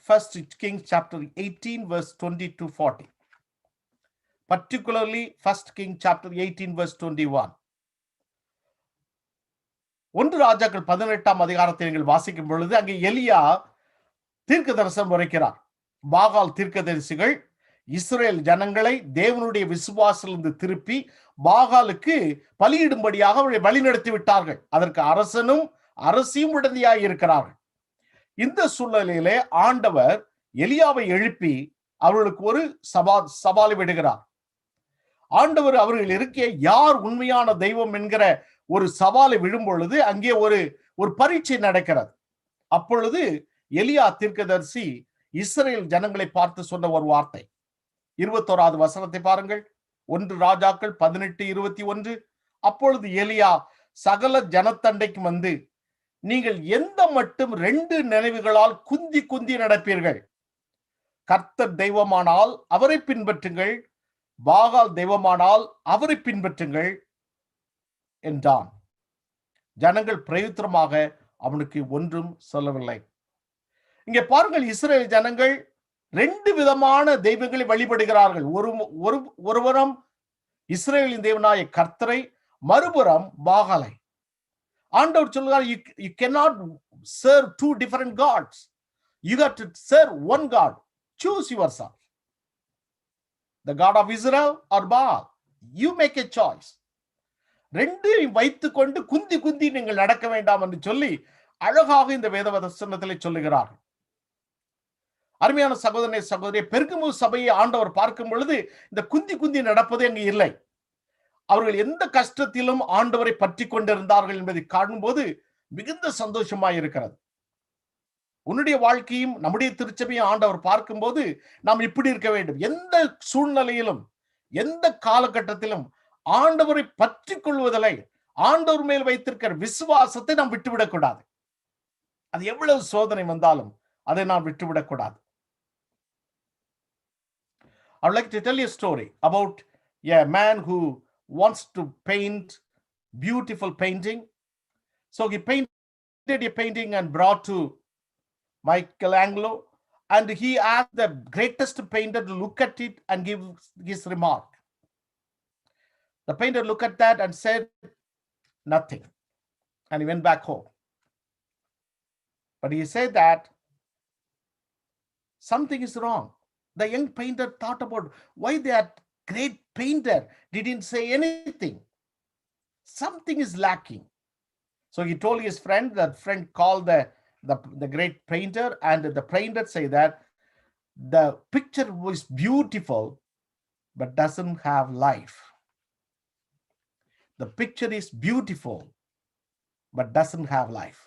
1 Kings chapter 18 verse 20 to 40. Particularly 1 Kings chapter 18 verse 21. 1 ராஜாக்கள் 18ஆம் அதிகாரத்தை நீங்கள் வாசிக்கும் பொழுது அங்கே எலியா தீர்க்க தரிசனம் உரைக்கிறார். பாகால் தீர்க்கதரிசிகள் இஸ்ரேல் ஜனங்களை தேவனுடைய விசுவாசத்திலிருந்து திருப்பி பாகாலுக்கு பலியிடும்படியாக அவர்களை வழிநடத்தி விட்டார்கள். அதற்கு அரசனும் அரசியும் உடனடியாக இருக்கிறார்கள். இந்த சூழ்நிலையிலே ஆண்டவர் எலியாவை எழுப்பி அவர்களுக்கு ஒரு சவாலை விடுகிறார். ஆண்டவர் அவர்கள் இருக்க யார் உண்மையான தெய்வம் என்கிற ஒரு சவாலை விடும் பொழுது அங்கே ஒரு பரீட்சை நடக்கிறது. அப்பொழுது எலியா தீர்க்கதரிசி இஸ்ரேல் ஜனங்களை பார்த்து சொன்ன ஒரு வார்த்தை, 21வது வசனத்தை பாருங்கள். 1 ராஜாக்கள் 18:21. அப்பொழுது எலியா சகல ஜனத்தண்டைக்கு வந்து, நீங்கள் எந்த மட்டும் 2 நினைவுகளால் குந்தி குந்தி நடப்பீர்கள்? கர்த்தர் தெய்வமானால் அவரை பின்பற்றுங்கள், பாகால் தெய்வமானால் அவரை பின்பற்றுங்கள் என்றான். ஜனங்கள் பிரயுத்தரமாக அவனுக்கு ஒன்றும் சொல்லவில்லை. இங்கே பாருங்கள், இஸ்ரேல் ஜனங்கள் 2 விதமான தெய்வங்களை வழிபடுகிறார்கள். ஒருபுறம் இஸ்ரேலின் தேவனாய கர்த்தரை, மறுபுறம் பாகாலை. ஆண்டவர் சொல்கிறார், you cannot serve 2 different gods. You got to serve one God. Choose yourself. The God of Israel or Baal. You make a choice. 2 வைத்துக் கொண்டு குந்தி குந்தி நீங்கள் நடக்க வேண்டாம் என்று சொல்லி அழகாக இந்த வேத வசனத்திலே சொல்லுகிறார்கள். அருமையான சகோதரனே சகோதரி, பெருகுமு சபையை ஆண்டவர் பார்க்கும் பொழுது இந்த குந்தி குந்தி நடப்பது அங்கு இல்லை. அவர்கள் எந்த கஷ்டத்திலும் ஆண்டவரை பற்றி கொண்டிருந்தார்கள் என்பதை காணும்போது மிகுந்த சந்தோஷமாய் இருக்கிறது. உன்னுடைய வாழ்க்கையும் நம்முடைய திருச்சபையும் ஆண்டவர் பார்க்கும்போது நாம் இப்படி இருக்க வேண்டும். எந்த சூழ்நிலையிலும் எந்த காலகட்டத்திலும் ஆண்டவரை பற்றி கொள்வதில்லை, ஆண்டவர் மேல் வைத்திருக்கிற விசுவாசத்தை நாம் விட்டுவிடக்கூடாது. அது எவ்வளவு சோதனை வந்தாலும் அதை நாம் விட்டுவிடக்கூடாது. I would like to tell you a story about a man who wants to paint beautiful painting. So he painted a painting and brought to Michelangelo, and he asked the greatest painter to look at it and give his remark. The painter looked at that and said nothing, and he went back home. But he said that something is wrong. The young painter thought about why that great painter didn't say anything. Something is lacking. So he told his friend. That friend called the great painter, and the painter said that the picture was beautiful but doesn't have life. The picture is beautiful but doesn't have life.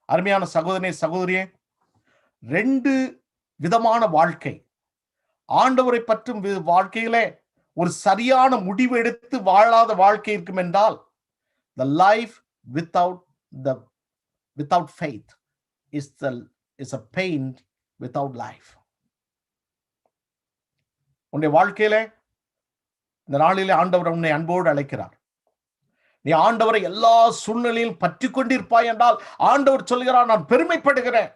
அருமையான சகோதரனே சகோதரியே, 2 விதமான வாழ்க்கை. ஆண்டவரை பற்றும் வாழ்க்கையிலே ஒரு சரியான முடிவு எடுத்து வாழாத வாழ்க்கை இருக்கும் என்றால், the life without faith is a pain without life. உன்னுடைய வாழ்க்கையிலே இந்த நாளிலே ஆண்டவர் உன்னை அன்போடு அழைக்கிறார். நீ ஆண்டவரை எல்லா சூழ்நிலையிலும் பற்றி கொண்டிருப்பாய் என்றால் ஆண்டவர் சொல்கிறார், நான் பெருமைப்படுகிறேன்,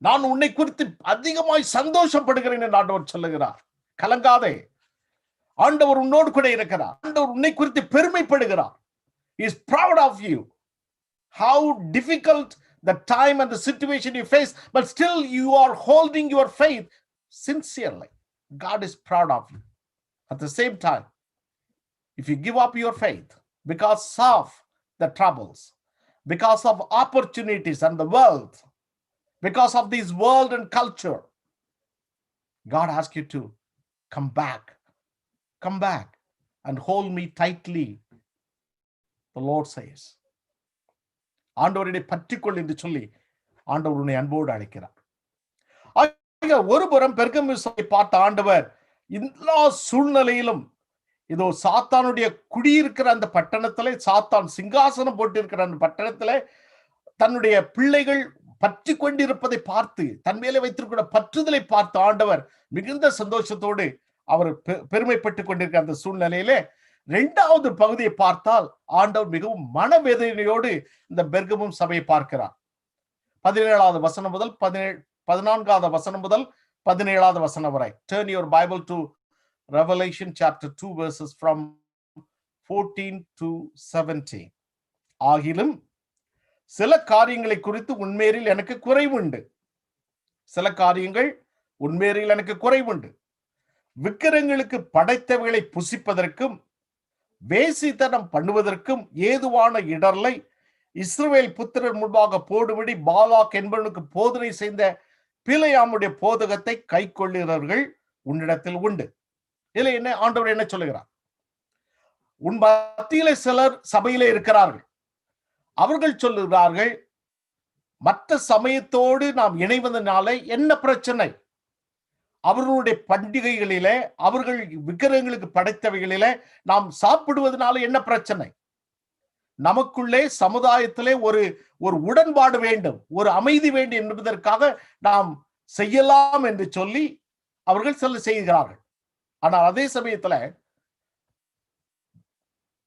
நான் உன்னை குறித்து அதிகமாய் சந்தோஷப்படுகிறேன் என்று ஆண்டவர் சொல்லுகிறார். கலங்காதே, ஆண்டவர் உன்னோடு கூட இருக்கிறார். ஆண்டவர் உன்னை குறித்து பெருமைப்படுகிறார். He is proud of you. How difficult the time and the situation you face, but still you are holding your faith sincerely. God is proud of you. At the same time, if you give up your faith because of the troubles, because of opportunities and the world, because of this world and culture, God asks you to come back and hold me tightly, the Lord says. ஆண்டவரை பற்றிக்கொள் என்று சொல்லி ஆண்டவர் உன்னை அன்போடு அழைக்கிறார். ஒருபுறம் பெர்கமு சபையை பார்த்த ஆண்டவர் எல்லா சூழ்நிலையிலும் இதோ சாத்தானுடைய குடியிருக்கிற அந்த பட்டணத்திலே, சாத்தான் சிங்காசனம் போட்டிருக்கிற அந்த பட்டணத்திலே தன்னுடைய பிள்ளைகள் பற்றி கொண்டிருப்பதை பார்த்து, தன் மேலே வைத்திருக்கிற பற்றுதலை பார்த்து ஆண்டவர் மிகுந்த சந்தோஷத்தோடு அவர் பெருமைப்பட்டுக் கொண்டிருக்கிற அந்த சூழ்நிலையிலே 2வது பகுதியை பார்த்தால் ஆண்டவர் மிகவும் மனவேதனையோடு இந்த பெர்கமும் சபையை பார்க்கிறார். 17வது வசனம் முதல் 14வது வசனம் முதல் 17வது வசனம் வரை. Turn your Bible to Revelation chapter 2 verses from 14 to 17. ஆகிலும் சில காரியங்களை குறித்து உண்மையில் எனக்கு குறைவுண்டு. சில காரியங்கள் உண்மையில் எனக்கு குறைவுண்டு. விக்கிரகங்களுக்கு படைத்தவைகளை புசிப்பதற்கும் வேசித்தனம் பண்ணுவதற்கும் ஏதுவான இடர்லை இஸ்ரவேல் புத்திரர் முன்பாக போடுபடி பாலாக் என்பவனுக்கு போதனை செய்த பிலேயாமுடைய போதகத்தை கை கொள்ளுகிறவர்கள் உன்னிடத்தில் உண்டு. இதுல என்ன ஆண்டவர் என்ன சொல்லுகிறார்? உன் மத்தியிலே சிலர் சபையிலே இருக்கிறார்கள். அவர்கள் சொல்லுகிறார்கள், மற்ற சமயத்தோடு நாம் இணைவதனால என்ன பிரச்சனை? அவர்களுடைய பண்டிகைகளிலே, அவர்கள் விக்கிரகங்களுக்கு படைத்தவைகளிலே நாம் சாப்பிடுவதனால என்ன பிரச்சனை? நமக்குள்ளே சமுதாயத்திலே ஒரு உடன்பாடு வேண்டும், ஒரு அமைதி வேண்டும் என்பதற்காக நாம் செய்யலாம் என்று சொல்லி அவர்கள் சிலர் செய்கிறார்கள். ஆனால் அதே சமயத்துல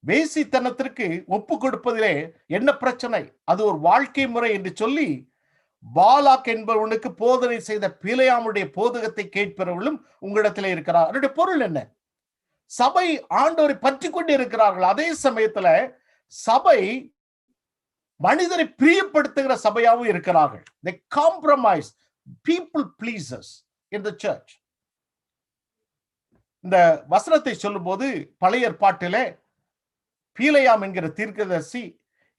வேசித்தனத்திற்கு ஒப்பு கொடுப்பதிலே என்ன பிரச்சனை? அது ஒரு வாழ்க்கை முறை என்று சொல்லி பாலாக் என்பவனுக்கு போதனை செய்த பிலேயாமுடைய போதகத்தை கேட்பவர்களும் உங்களிடத்திலே இருக்கிறார். அதனுடைய பொருள் என்ன? சபை ஆண்டவரை பற்றி கொண்டு இருக்கிறார்கள். அதே சமயத்துல சபை மனிதரை பிரியப்படுத்துகிற சபையாகவும் இருக்கிறார்கள். They compromise, people pleasers in the church. இந்த வசனத்தை சொல்லும் போது பழைய ஏற்பாட்டிலே பீலேயாம் என்கிற தீர்க்கதரிசி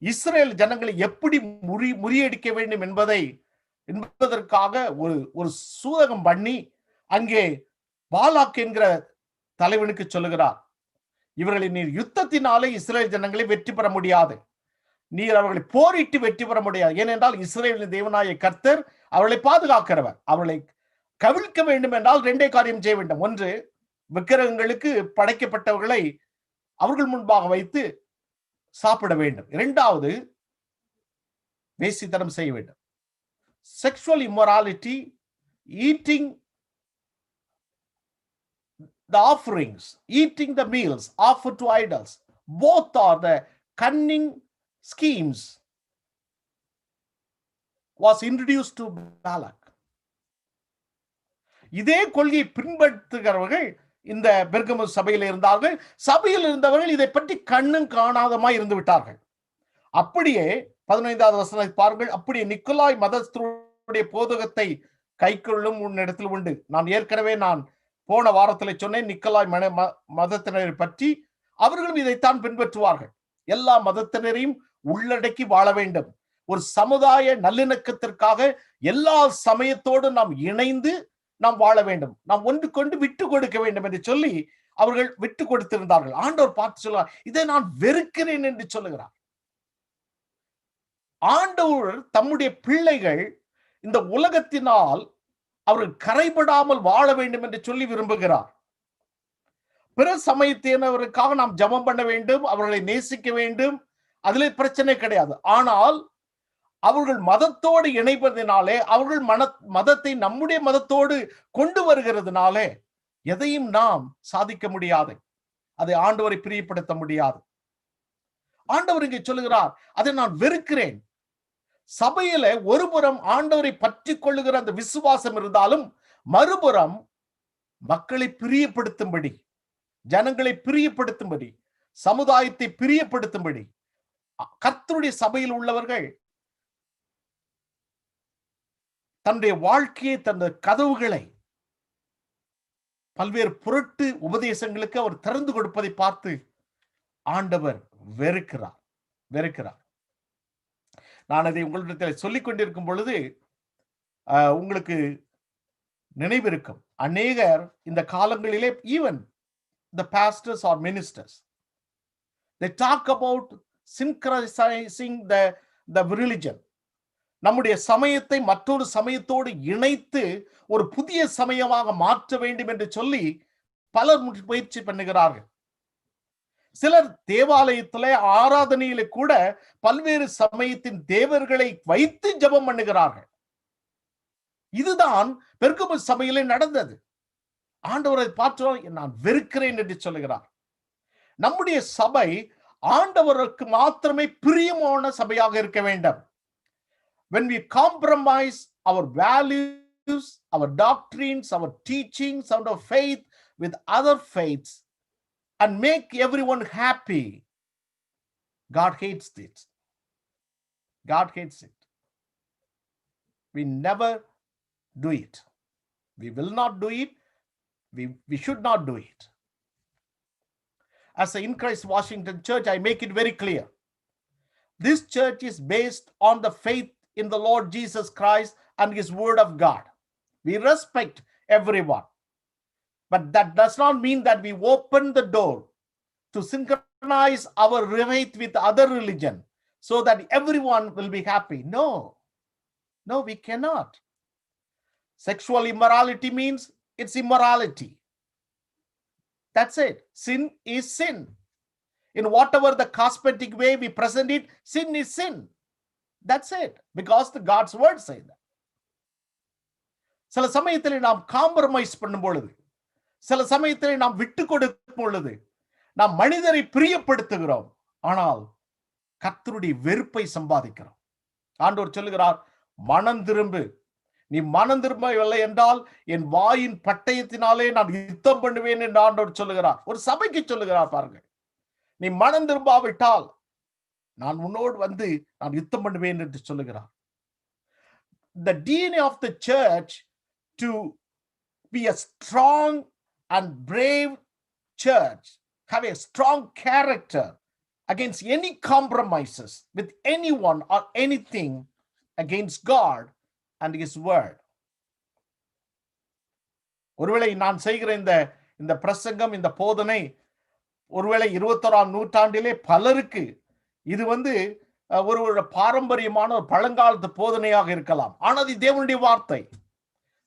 இஸ்ரேல் ஜனங்களை எப்படி முறியடிக்க வேண்டும் என்பதற்காக ஒரு சூதகம் பண்ணி அங்கே பாலாக் என்கிற தலைவனுக்கு சொல்லுகிறார், இவர்களை நீர் யுத்தத்தினாலே இஸ்ரேல் ஜனங்களை வெற்றி பெற முடியாது, நீர் அவர்களை போரிட்டு வெற்றி பெற முடியாது. ஏனென்றால் இஸ்ரேலின் தேவனாய கர்த்தர் அவர்களை பாதுகாக்கிறவர். அவர்களை கவிழ்க்க வேண்டும் என்றால் 2 காரியம் செய்ய வேண்டும். ஒன்று, விக்கிரகங்களுக்கு படைக்கப்பட்டவர்களை அவர்கள் முன்பாக வைத்து சாப்பிட வேண்டும். 2வது, வேசித்தனம் செய்ய வேண்டும். Sexual immorality, eating the offerings, eating the meals offered to idols, both are the cunning schemes was introduced to Balak. இதே கொள்கையை பின்பற்றுகிறவர்கள் இந்த பெர்கமு சபையில் இருந்தார்கள். சபையில் இருந்தவர்கள் இதை பற்றி கண்ணும் காணாதமாய் இருந்து விட்டார்கள். அப்படியே 15வது வசனத்தை பாருங்கள். அப்படியே நிக்கோலாய் மதஸ்தருடைய போதகத்தை கைக்கொள்ளும் உன்னிடத்தில் உண்டு. நான் போன வாரத்தில் சொன்னேன், நிக்கோலாய் மதத்தினரை பற்றி. அவர்களும் இதைத்தான் பின்பற்றுவார்கள். எல்லா மதத்தினரையும் உள்ளடக்கி வாழ வேண்டும். ஒரு சமுதாய நல்லிணக்கத்திற்காக எல்லா சமயத்தோடு நாம் இணைந்து நாம் வாழ வேண்டும். நாம் ஒன்று கொண்டு விட்டு கொடுக்க வேண்டும் என்று சொல்லி அவர்கள் விட்டு கொடுத்திருந்தார்கள். ஆண்டவர் பார்த்து சொல்லுவார், இதை நான் வெறுக்கிறேன் என்று சொல்லுகிறார். ஆண்டவர் தம்முடைய பிள்ளைகள் இந்த உலகத்தினால் அவர்கள் கரைபடாமல் வாழ வேண்டும் என்று சொல்லி விரும்புகிறார். பிற சமயத்தினருக்காக நாம் ஜெபம் பண்ண வேண்டும், அவர்களை நேசிக்க வேண்டும், அதிலே பிரச்சனை கிடையாது. ஆனால் அவர்கள் மதத்தோடு இணைப்பதினாலே, அவர்கள் மதத்தை நம்முடைய மதத்தோடு கொண்டு வருகிறதுனாலே எதையும் நாம் சாதிக்க முடியாது. அதை ஆண்டவரை பிரியப்படுத்த முடியாது. ஆண்டவர் இங்கே சொல்லுகிறார், அதை நான் வெறுக்கிறேன். சபையில ஒருபுறம் ஆண்டவரை பற்றி கொள்ளுகிற அந்த விசுவாசம் இருந்தாலும், மறுபுறம் மக்களை பிரியப்படுத்தும்படி, ஜனங்களை பிரியப்படுத்தும்படி, சமுதாயத்தை பிரியப்படுத்தும்படி கர்த்தருடைய சபையில் உள்ளவர்கள் தன்னுடைய வாழ்க்கையை, தன்னுடைய கதவுகளை பல்வேறு புரட்டு உபதேசங்களுக்கு அவர் திறந்து கொடுப்பதை பார்த்து ஆண்டவர் வெறுக்கிறார். நான் அதை உங்களிடத்தில் சொல்லிக் கொண்டிருக்கும் பொழுது உங்களுக்கு நினைவிருக்கும், அநேகர் இந்த காலங்களிலே, even the pastors or ministers, they talk about synchronizing the religion. நம்முடைய சமயத்தை மற்றொரு சமயத்தோடு இணைத்து ஒரு புதிய சமயமாக மாற்ற வேண்டும் என்று சொல்லி பலர் முயற்சி பண்ணுகிறார்கள். சிலர் தேவாலயத்திலே ஆராதனையிலே கூட பல்வேறு சமயத்தின் தேவர்களை வைத்து ஜெபம் பண்ணுகிறார்கள். இதுதான் பெர்கமு சபையிலே நடந்தது. ஆண்டவரை பார்த்தோம், நான் வெறுக்கிறேன் என்று சொல்லுகிறார். நம்முடைய சபை ஆண்டவருக்கு மாத்திரமே பிரியமான சபையாக இருக்க வேண்டும். When we compromise our values, our doctrines, our teachings, our faith with other faiths and make everyone happy, God hates it. God hates it. We never do it. We will not do it. We should not do it. As in Christ Washington Church, I make it very clear. This church is based on the faith in the Lord Jesus Christ and His Word of God. We respect everyone. But that does not mean that we open the door to synchronize our faith with other religion so that everyone will be happy. No. No, we cannot. Sexual immorality means it's immorality. That's it. Sin is sin. In whatever the cosmetic way we present it, sin is sin. That's it. Because the God's word says that. சில சமயத்தில் நாம் compromise பண்ணும் பொழுது, சில சமயத்தில் நாம் விட்டு கொடுக்கும் பொழுது, நாம் மனிதரை பிரியப்படுத்துகிறோம். ஆனால் கர்த்தருடைய வெறுப்பை சம்பாதிக்கிறோம். ஆண்டவர் சொல்லுகிறார், மனம் திரும்பு. நீ மனம் திரும்பவில்லை என்றால் என் வாயின் பட்டயத்தினாலே நான் யுத்தம் பண்ணுவேன் என்று ஆண்டவர் சொல்லுகிறார். ஒரு சபைக்கு சொல்லுகிறார் பாருங்க. நீ மனம் திரும்பாவிட்டால் நான் உன்னோடு வந்து நான் யுத்தம் பண்ணுவேன் என்று சொல்லுகிறார். The DNA of the church to be a strong and brave church, have a strong character against any compromises with anyone or anything against God and His word. ஒருவேளை நான் செய்கிற இந்த பிரசங்கம், இந்த போதனை ஒருவேளை 21ஆம் நூற்றாண்டிலே பலருக்கு இது ஒரு பாரம்பரியமான ஒரு பழங்காலத்து போதனையாக இருக்கலாம். ஆனால் இது தேவனுடைய வார்த்தை.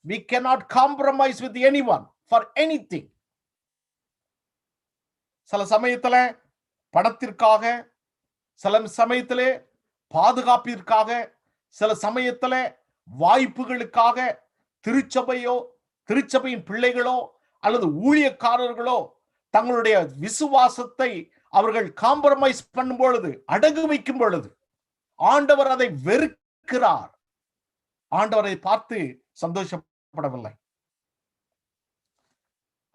We cannot compromise with anyone for anything. சில சமயத்துல பணத்திற்காக, சில சமயத்திலே பாதுகாப்பிற்காக, சில சமயத்துல வாய்ப்புகளுக்காக திருச்சபையின் பிள்ளைகளோ அல்லது ஊழியக்காரர்களோ தங்களுடைய விசுவாசத்தை அவர்கள் காம்ப்ரமைஸ் பண்ணும் பொழுது, அடகு வைக்கும் பொழுது ஆண்டவர் அதை வெறுக்கிறார். ஆண்டவரை பார்த்து சந்தோஷப்படவில்லை.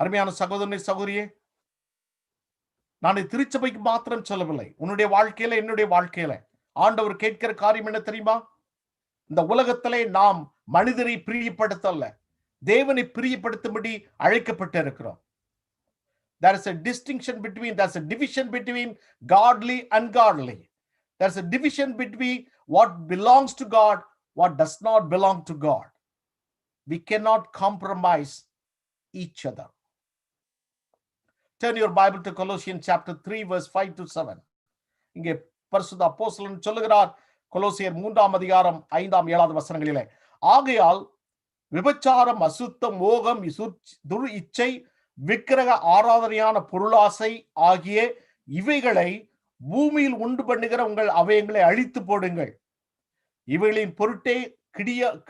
அருமையான சகோதரனே, சகோதரியே, நான் திருச்சபைக்கு மாத்திரம் சொல்லவில்லை. உன்னுடைய வாழ்க்கையில, என்னுடைய வாழ்க்கையில ஆண்டவர் கேட்கிற காரியம் என்ன தெரியுமா? இந்த உலகத்திலே நாம் மனிதரை பிரியப்படுத்தல்ல, தேவனை பிரியப்படுத்தும்படி அழைக்கப்பட்டு இருக்கிறோம். There is a distinction between, there's a division between godly and ungodly. There's a division between what belongs to God, what does not belong to God. We cannot compromise each other. Turn your Bible to Colossians chapter 3 verse 5 to 7. இங்கே பரிசுத்த அப்போஸ்தலன் சொல்லுகிறார், கொலோசியர் 3ஆம் அதிகாரம் 5ஆம் 7ஆவது வசனங்களிலே, ஆகையால் விபச்சாரம், அசுத்தம், மோகம், துர் இச்சை, விக்கிரக ஆராதனையான பொருளாசை ஆகிய இவைகளை பூமியில் உண்டு பண்ணுகிற உங்கள் அவயங்களை அழித்து போடுங்கள். இவைகளின் பொருட்டே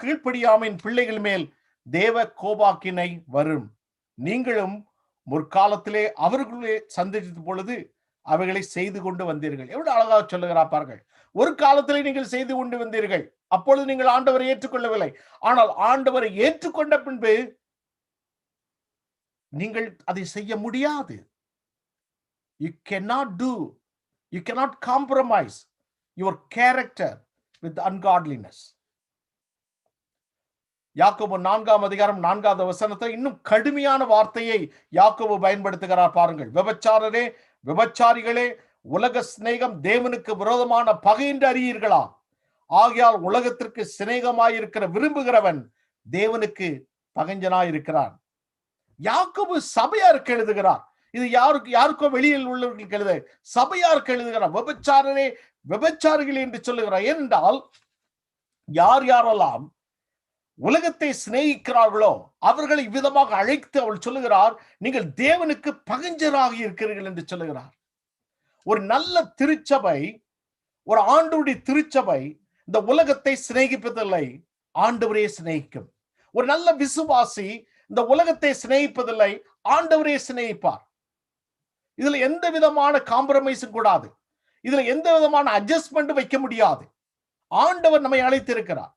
கீழ்ப்படியாமையின் பிள்ளைகள் மேல் தேவ கோபாக்கினை வரும். நீங்களும் முற்காலத்திலே அவர்களே சந்தித்த பொழுது அவைகளை செய்து கொண்டு வந்தீர்கள். எவ்வளவு அழகாக சொல்லுகிறார் பாருங்கள். ஒரு காலத்திலே நீங்கள் செய்து கொண்டு வந்தீர்கள். அப்பொழுது நீங்கள் ஆண்டவரை ஏற்றுக்கொள்ளவில்லை. ஆனால் ஆண்டவரை ஏற்றுக்கொண்ட பின்பு நீங்கள் அதை செய்ய முடியாது. You cannot compromise your character with ungodliness. யாக்கோபு 4ஆம் அதிகாரம் 4வது வசனத்தை இன்னும் கடுமையான வார்த்தையை யாக்கோபு பயன்படுத்துகிறார் பாருங்கள். விபச்சாரரே, விபச்சாரிகளே, உலக சிநேகம் தேவனுக்கு விரோதமான பகை என்று அறியீர்களா? ஆகையால் உலகத்திற்கு சிநேகமாயிருக்கிற விரும்புகிறவன் தேவனுக்கு பகைஞனாயிருக்கிறான். யாக்கோபு சபையாருக்கு எழுதுகிறார். இது யாருக்கோ வெளியில் உள்ளவர்களுக்கு எழுத, சபையாருக்கு எழுதுகிறார். விபச்சாரரே, விபச்சாரிகளே என்று சொல்லுகிறார். ஏனென்றால் யாரெல்லாம் உலகத்தை சிநேகிக்கிறார்களோ அவர்களை விதமாக அழைத்து அவள் சொல்லுகிறார், நீங்கள் தேவனுக்கு பகைஞராக இருக்கிறீர்கள் என்று சொல்லுகிறார். ஒரு நல்ல திருச்சபை, ஒரு ஆண்டவருடைய திருச்சபை இந்த உலகத்தை சிநேகிப்பதில்லை, ஆண்டவரே சிநேகிக்கும். ஒரு நல்ல விசுவாசி இந்த உலகத்தை சிநேகிப்பதில்லை, ஆண்டவரே சிநேகிப்பார். இதுல எந்த விதமான காம்ப்ரமைஸும் கூடாது, இதுல எந்த விதமான அட்ஜஸ்ட்மெண்ட் வைக்க முடியாது. ஆண்டவர் நம்மை அழைத்திருக்கிறார்.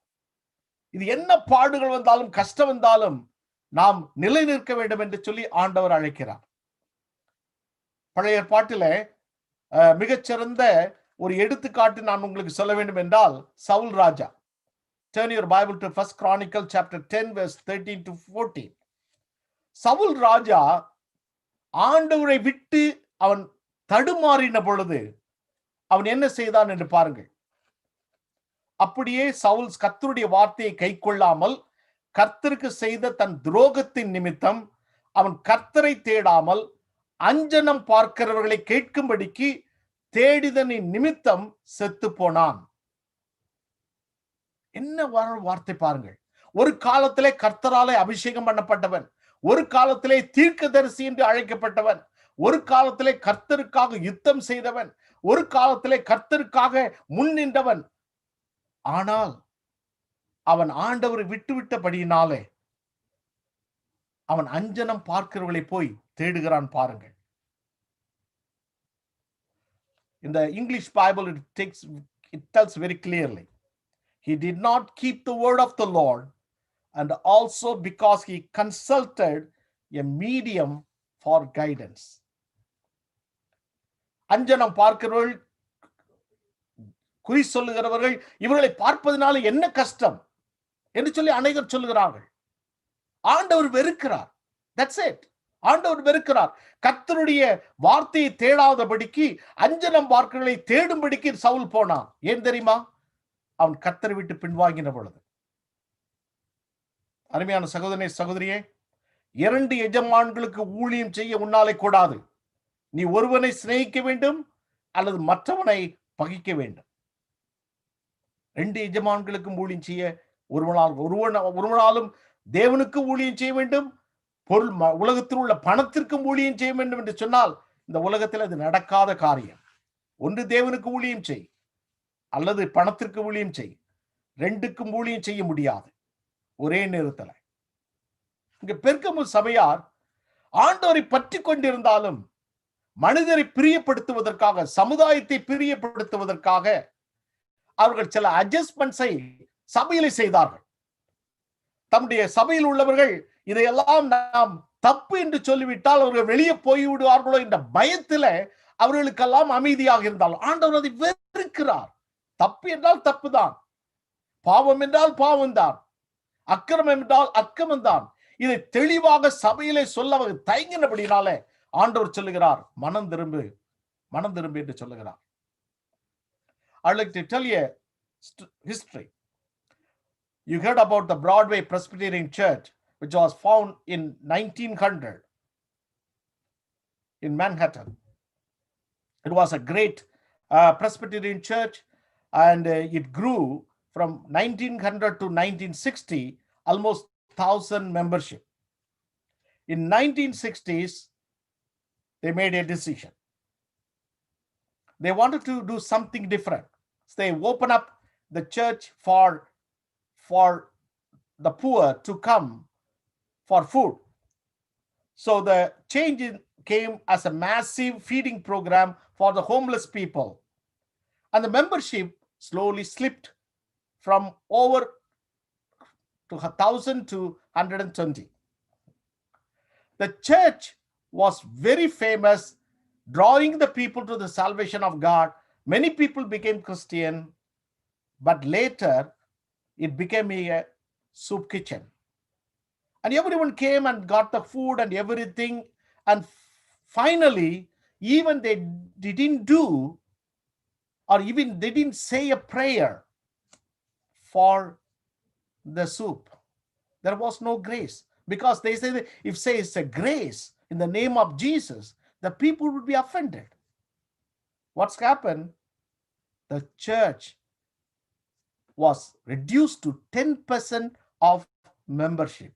இது என்ன பாடுகள் வந்தாலும் கஷ்டம் வந்தாலும் நாம் நிலை நிற்க வேண்டும் என்று சொல்லி ஆண்டவர் அழைக்கிறார். பழைய ஏற்பாட்டில மிகச்சிறந்த ஒரு எடுத்துக்காட்டு நான் உங்களுக்கு சொல்ல வேண்டும் என்றால் சவுல் ராஜா. Turn your Bible to 1 Chronicle chapter 10 verse 13 to 14. Saul ராஜா ஆண்டவரை விட்டு அவன் தடுமாறின பொழுது அவன் என்ன செய்தான் என்று பாருங்கள். அப்படியே சவுல் கர்த்தருடைய வார்த்தையை கைக்கொள்ளாமல் கர்த்தருக்கு செய்த தன் துரோகத்தின் நிமித்தம் அவன் கர்த்தரை தேடாமல் அஞ்சனம் பார்க்கிறவர்களை கேட்கும்படிக்கு தேடிதனின் நிமித்தம் செத்து போனான். என்ன வார்த்தை பாருங்கள். ஒரு காலத்திலே கர்த்தராலே அபிஷேகம் பண்ணப்பட்டவன், ஒரு காலத்திலே தீர்க்கதரிசி என்று அழைக்கப்பட்டவன், ஒரு காலத்திலே கர்த்தருக்காக யுத்தம் செய்தவன், ஒரு காலத்திலே கர்த்தருக்காக முன் நின்றவன். ஆனால் அவன் ஆண்டவரை விட்டுவிட்டபடியினாலே அவன் அஞ்சனம் பார்க்கிறவர்களை போய் தேடுகிறான் பாருங்கள். In the English Bible it tells very clearly, he did not keep the word of the Lord, and also because he consulted a medium for guidance. அஞ்சனம் பார்க்கிறவர்கள், குறி சொல்லுகிறவர்கள், இவர்களை பார்ப்பதனால என்ன கஷ்டம் என்று சொல்லி அநேகர் சொல்லுகிறார்கள். ஆண்டவர் வெறுக்கிறார். That's it. ஆண்டவர் வெறுக்கிறார். கர்த்தருடைய வார்த்தையை தேடாதபடிக்கு அஞ்சனம் பார்க்கிறவர்களை தேடும்படிக்கு சவுல் போனான். ஏன் தெரியுமா? அவன் கர்த்தரை விட்டு பின்வாங்கின பொழுது. அருமையான சகோதரனே, சகோதரியே, 2 எஜமான்களுக்கு ஊழியம் செய்ய உன்னாலே கூடாது. நீ ஒருவனை சிநேகிக்க வேண்டும் அல்லது மற்றவனை பகைக்க வேண்டும். 2 எஜமான்களுக்கும் ஊழியம் செய்ய ஒருவனாலும் தேவனுக்கு ஊழியம் செய்ய வேண்டும், பொருள் உலகத்தில் உள்ள பணத்திற்கும் ஊழியம் செய்ய வேண்டும் என்று சொன்னால் இந்த உலகத்தில் அது நடக்காத காரியம். ஒன்று தேவனுக்கு ஊழியம் செய் அல்லது பணத்திற்கு ஊழியம் செய். 2க்கும் ஊழியம் செய்ய முடியாது ஒரே நேரத்தில். இங்க பெருக்கமு சபையார் ஆண்டவரை பற்றி கொண்டிருந்தாலும் மனிதரை பிரியப்படுத்துவதற்காக, சமுதாயத்தை பிரியப்படுத்துவதற்காக அவர்கள் சில அட்ஜஸ்ட்மெண்ட்ஸை சபையிலே செய்தார்கள். தம்முடைய சபையில் உள்ளவர்கள் இதையெல்லாம் நாம் தப்பு என்று சொல்லிவிட்டால் அவர்கள் வெளியே போய்விடுவார்களோ என்ற பயத்தில அவர்களுக்கெல்லாம் அமைதியாக இருந்தாலும் ஆண்டவர் அதை வெறுக்கிறார். தப்பு என்றால் தப்புதான், பாவம் என்றால் பாவம்தான், அக்கிரமம் என்றால் அக்கிரமம்தான். இதை தெளிவாக சபையிலே சொல்ல தயங்கினபடினாலே ஆண்டவர் சொல்லுகிறார், மனம் திரும்பு, மனம் திரும்பு என்று சொல்லுகிறார். I'd like to tell you a history. You heard about the Broadway Presbyterian Church, which was found in 1900 in Manhattan. It was a great Presbyterian church, and it grew from 1900 to 1960, almost 1,000 membership. In 1960s, they made a decision. They wanted to do something different. So they opened up the church for the poor to come for food. So the change came as a massive feeding program for the homeless people. And the membership slowly slipped from over to 1,000 to 120. The church was very famous, drawing the people to the salvation of God. Many people became Christian, but later it became a soup kitchen. And everyone came and got the food and everything. And finally, even they didn't do, or even they didn't say a prayer for the soup. There was no grace. Because they say that if say it's a grace in the name of Jesus, the people would be offended. What's happened? The church was reduced to 10% of membership.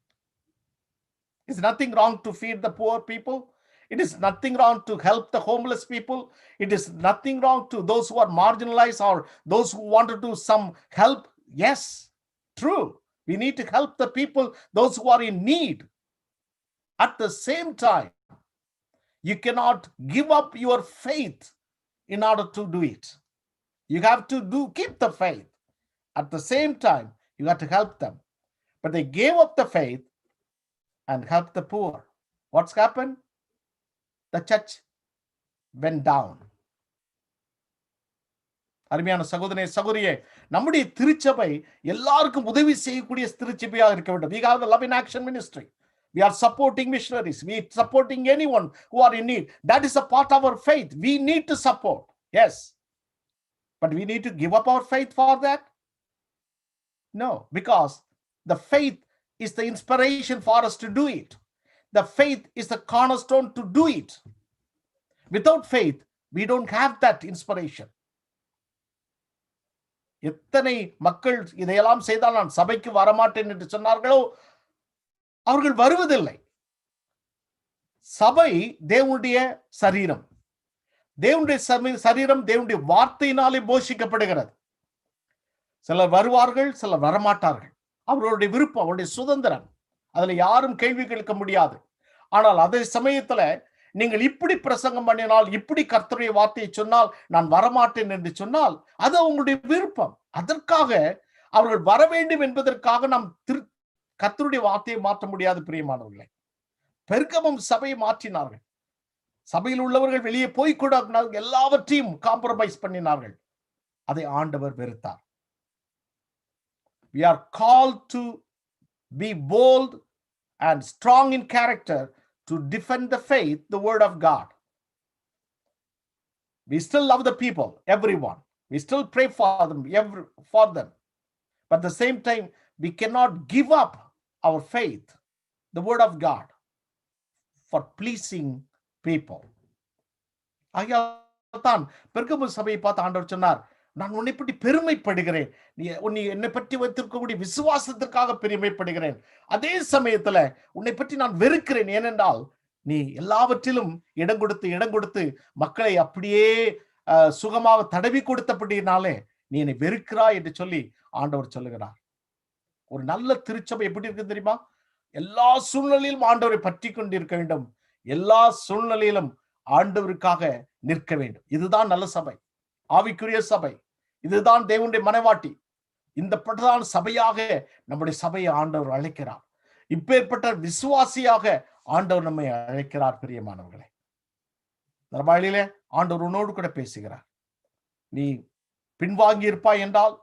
Is nothing wrong to feed the poor people? It is nothing wrong to help the homeless people. It is nothing wrong to those who are marginalized or those who want to do some help. Yes, true. We need to help the people, those who are in need. At the same time, you cannot give up your faith in order to do it. You have to keep the faith. At the same time, you have to help them. But they gave up the faith and helped the poor. What's happened? The church went down. அருமையான சகோதரனே சகோதரியே, நம்முடைய திருச்சபை எல்லாருக்கும் உதவி செய்யக்கூடிய திருச்சபையாக இருக்க வேண்டும். We have the love in action ministry. We are supporting missionaries. We are supporting anyone who are in need. That is a part of our faith. We need to support. Yes. But we need to give up our faith for that? No, because the faith is the inspiration for us to do it. The faith is the cornerstone to do it. Without faith, we don't have that inspiration. எத்தனை மக்கள் இதையெல்லாம் செய்தால் நான் சபைக்கு வரமாட்டேன் என்று சொன்னார்களோ அவர்கள் வருவதில்லை. சபை தேவனுடைய சரீரம். தேவனுடைய சரீரம் தேவனுடைய வார்த்தையினாலே போஷிக்கப்படுகிறது. சிலர் வருவார்கள், சிலர் வரமாட்டார்கள். அவர்களுடைய விருப்பம், அவருடைய சுதந்திரம். அதுல யாரும் கேள்வி கேட்க முடியாது. ஆனால் அதே சமயத்துல நீங்கள் இப்படி பிரசங்கம் பண்ணினால், இப்படி கர்த்தருடைய வார்த்தையை சொன்னால், நான் வரமாட்டேன் என்று சொன்னால் அது அவங்களுடைய விருப்பம். அதற்காக அவர்கள் வர வேண்டும் என்பதற்காக நாம் கர்த்தருடைய வார்த்தையை மாற்ற முடியாது. பிரியமானவர்களே, பெருக்கமும் சபையை மாற்றினார்கள். சபையில் உள்ளவர்கள் வெளியே போய் கூட எல்லாவற்றையும் காம்ப்ரமைஸ் பண்ணினார்கள். அதை ஆண்டவர் வெறுத்தார். We are called to be bold and strong in character to defend the faith, the word of God. We still love the people, everyone. We still pray for them, But at the same time, we cannot give up our faith, the word of God, for pleasing people. ஆகையால்தான் பெர்கமு சபையை பார்த்து ஆண்டவர் சொன்னார், நான் உன்னை பற்றி பெருமைப்படுகிறேன். நீ என்னை பற்றி வைத்திருக்கக்கூடிய விசுவாசத்திற்காக பெருமைப்படுகிறேன். அதே சமயத்துல உன்னை பற்றி நான் வெறுக்கிறேன். ஏனென்றால் நீ எல்லாவற்றிலும் இடம் கொடுத்து மக்களை அப்படியே சுகமாக தடவி கொடுத்தபடினாலே நீ என்னை வெறுக்கிறாய் என்று சொல்லி ஆண்டவர் சொல்லுகிறார். ஒரு நல்ல திருச்சபை எப்படி இருக்கு தெரியுமா? எல்லா சூழ்நிலையிலும் ஆண்டவரை பற்றி கொண்டிருக்க வேண்டும். எல்லா சூழ்நிலையிலும் ஆண்டவருக்காக நிற்க வேண்டும். இதுதான் நல்ல சபை, ஆவிக்குரிய சபை. இதுதான் தேவனுடைய மனவாட்டி. இந்த பட்டதான் சபையாக நம்முடைய சபையை ஆண்டவர் அழைக்கிறார். இப்பேற்பட்ட விசுவாசியாக ஆண்டவர் நம்மை அழைக்கிறார். பிரியமானவர்களே, நரபாயிலே ஆண்டவர் உன்னோடு கூட பேசுகிறார். நீ பின்வாங்கி இருப்பாய் என்றால்,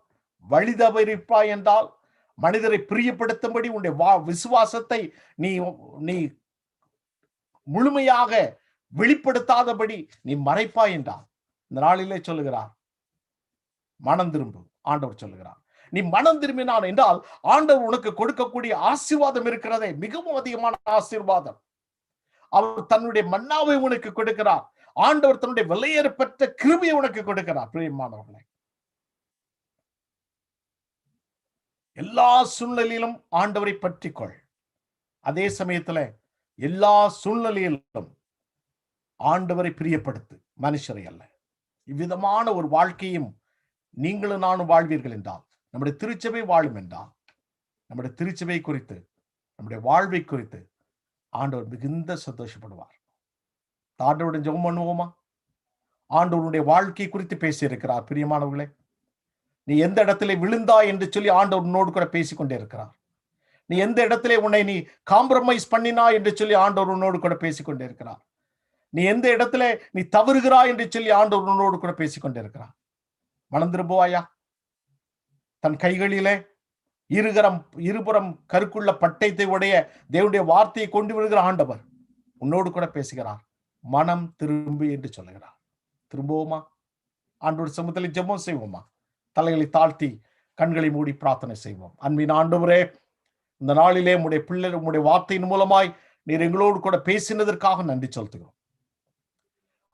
வழி தவறி இருப்பாய் என்றால், மனிதரை பிரியப்படுத்தும்படி உன்னுடைய விசுவாசத்தை நீ முழுமையாக வெளிப்படுத்தாதபடி நீ மறைப்பாய் என்றால், இந்த நாளிலே சொல்லுகிறார், மனம் திரும்பு. ஆண்டவர் சொல்லுகிறார், நீ மனம் திரும்பினான் என்றால் ஆண்டவர் உனக்கு கொடுக்கக்கூடிய ஆசீர்வாதம் இருக்கிறதே, மிகவும் அதிகமான ஆசீர்வாதம். அவர் தன்னுடைய மன்னாவை உனக்கு கொடுக்கிறார். ஆண்டவர் தன்னுடைய விலையேறப்பட்ட கிருபையை உனக்கு கொடுக்கிறார். பிரியமானவர்களே, எல்லா சூழ்நிலையிலும் ஆண்டவரை பற்றிக்கொள். அதே சமயத்துல எல்லா சூழ்நிலையிலும் ஆண்டவரை பிரியப்படுத்து, மனுஷரை அல்ல. இவ்விதமான ஒரு வாழ்க்கையும் நீங்களும் நானும் வாழ்வீர்கள் என்றால், நம்முடைய திருச்சபை வாழும் என்றால், நம்முடைய திருச்சபை குறித்து, நம்முடைய வாழ்வை குறித்து ஆண்டவர் மிகுந்த சந்தோஷப்படுவார். ஆண்டவருடன் ஜெபம் பண்ணுவோமா? ஆண்டவருடைய வாழ்க்கை குறித்து பேசி இருக்கிறார். பிரியமானவர்களே, நீ எந்த இடத்துல விழுந்தாய் என்று சொல்லி ஆண்டவர் உன்னோடு கூட பேசிக்கொண்டே இருக்கிறார். நீ எந்த இடத்துல உன்னை நீ காம்ப்ரமைஸ் பண்ணினா என்று சொல்லி ஆண்டவர் உன்னோடு கூட பேசிக்கொண்டே இருக்கிறார். நீ எந்த இடத்துல நீ தவறுகிறாய் என்று சொல்லி ஆண்டவர் உன்னோடு கூட பேசிக்கொண்டே இருக்கிறார். மனம் திரும்புவாயா? தன் கைகளிலே இருபுறம் கருக்குள்ள பட்டயத்தை உடைய தேவனுடைய வார்த்தையை கொண்டு விடுகிற ஆண்டவர் உன்னோடு கூட பேசுகிறார். மனம் திரும்பு என்று சொல்லுகிறார். திரும்புவோமா? ஆண்டவர் சமூகத்தில் ஜெபம் செய்வோமா? தலைகளை தாழ்த்தி கண்களை மூடி பிரார்த்தனை செய்வோம். அன்பின் ஆண்டவரே, இந்த நாளிலே உம்முடைய பிள்ளைகள் உம்முடைய வார்த்தையின் மூலமாய் நீர் எங்களோடு கூட பேசினதற்காக நன்றி செலுத்துகிறோம்.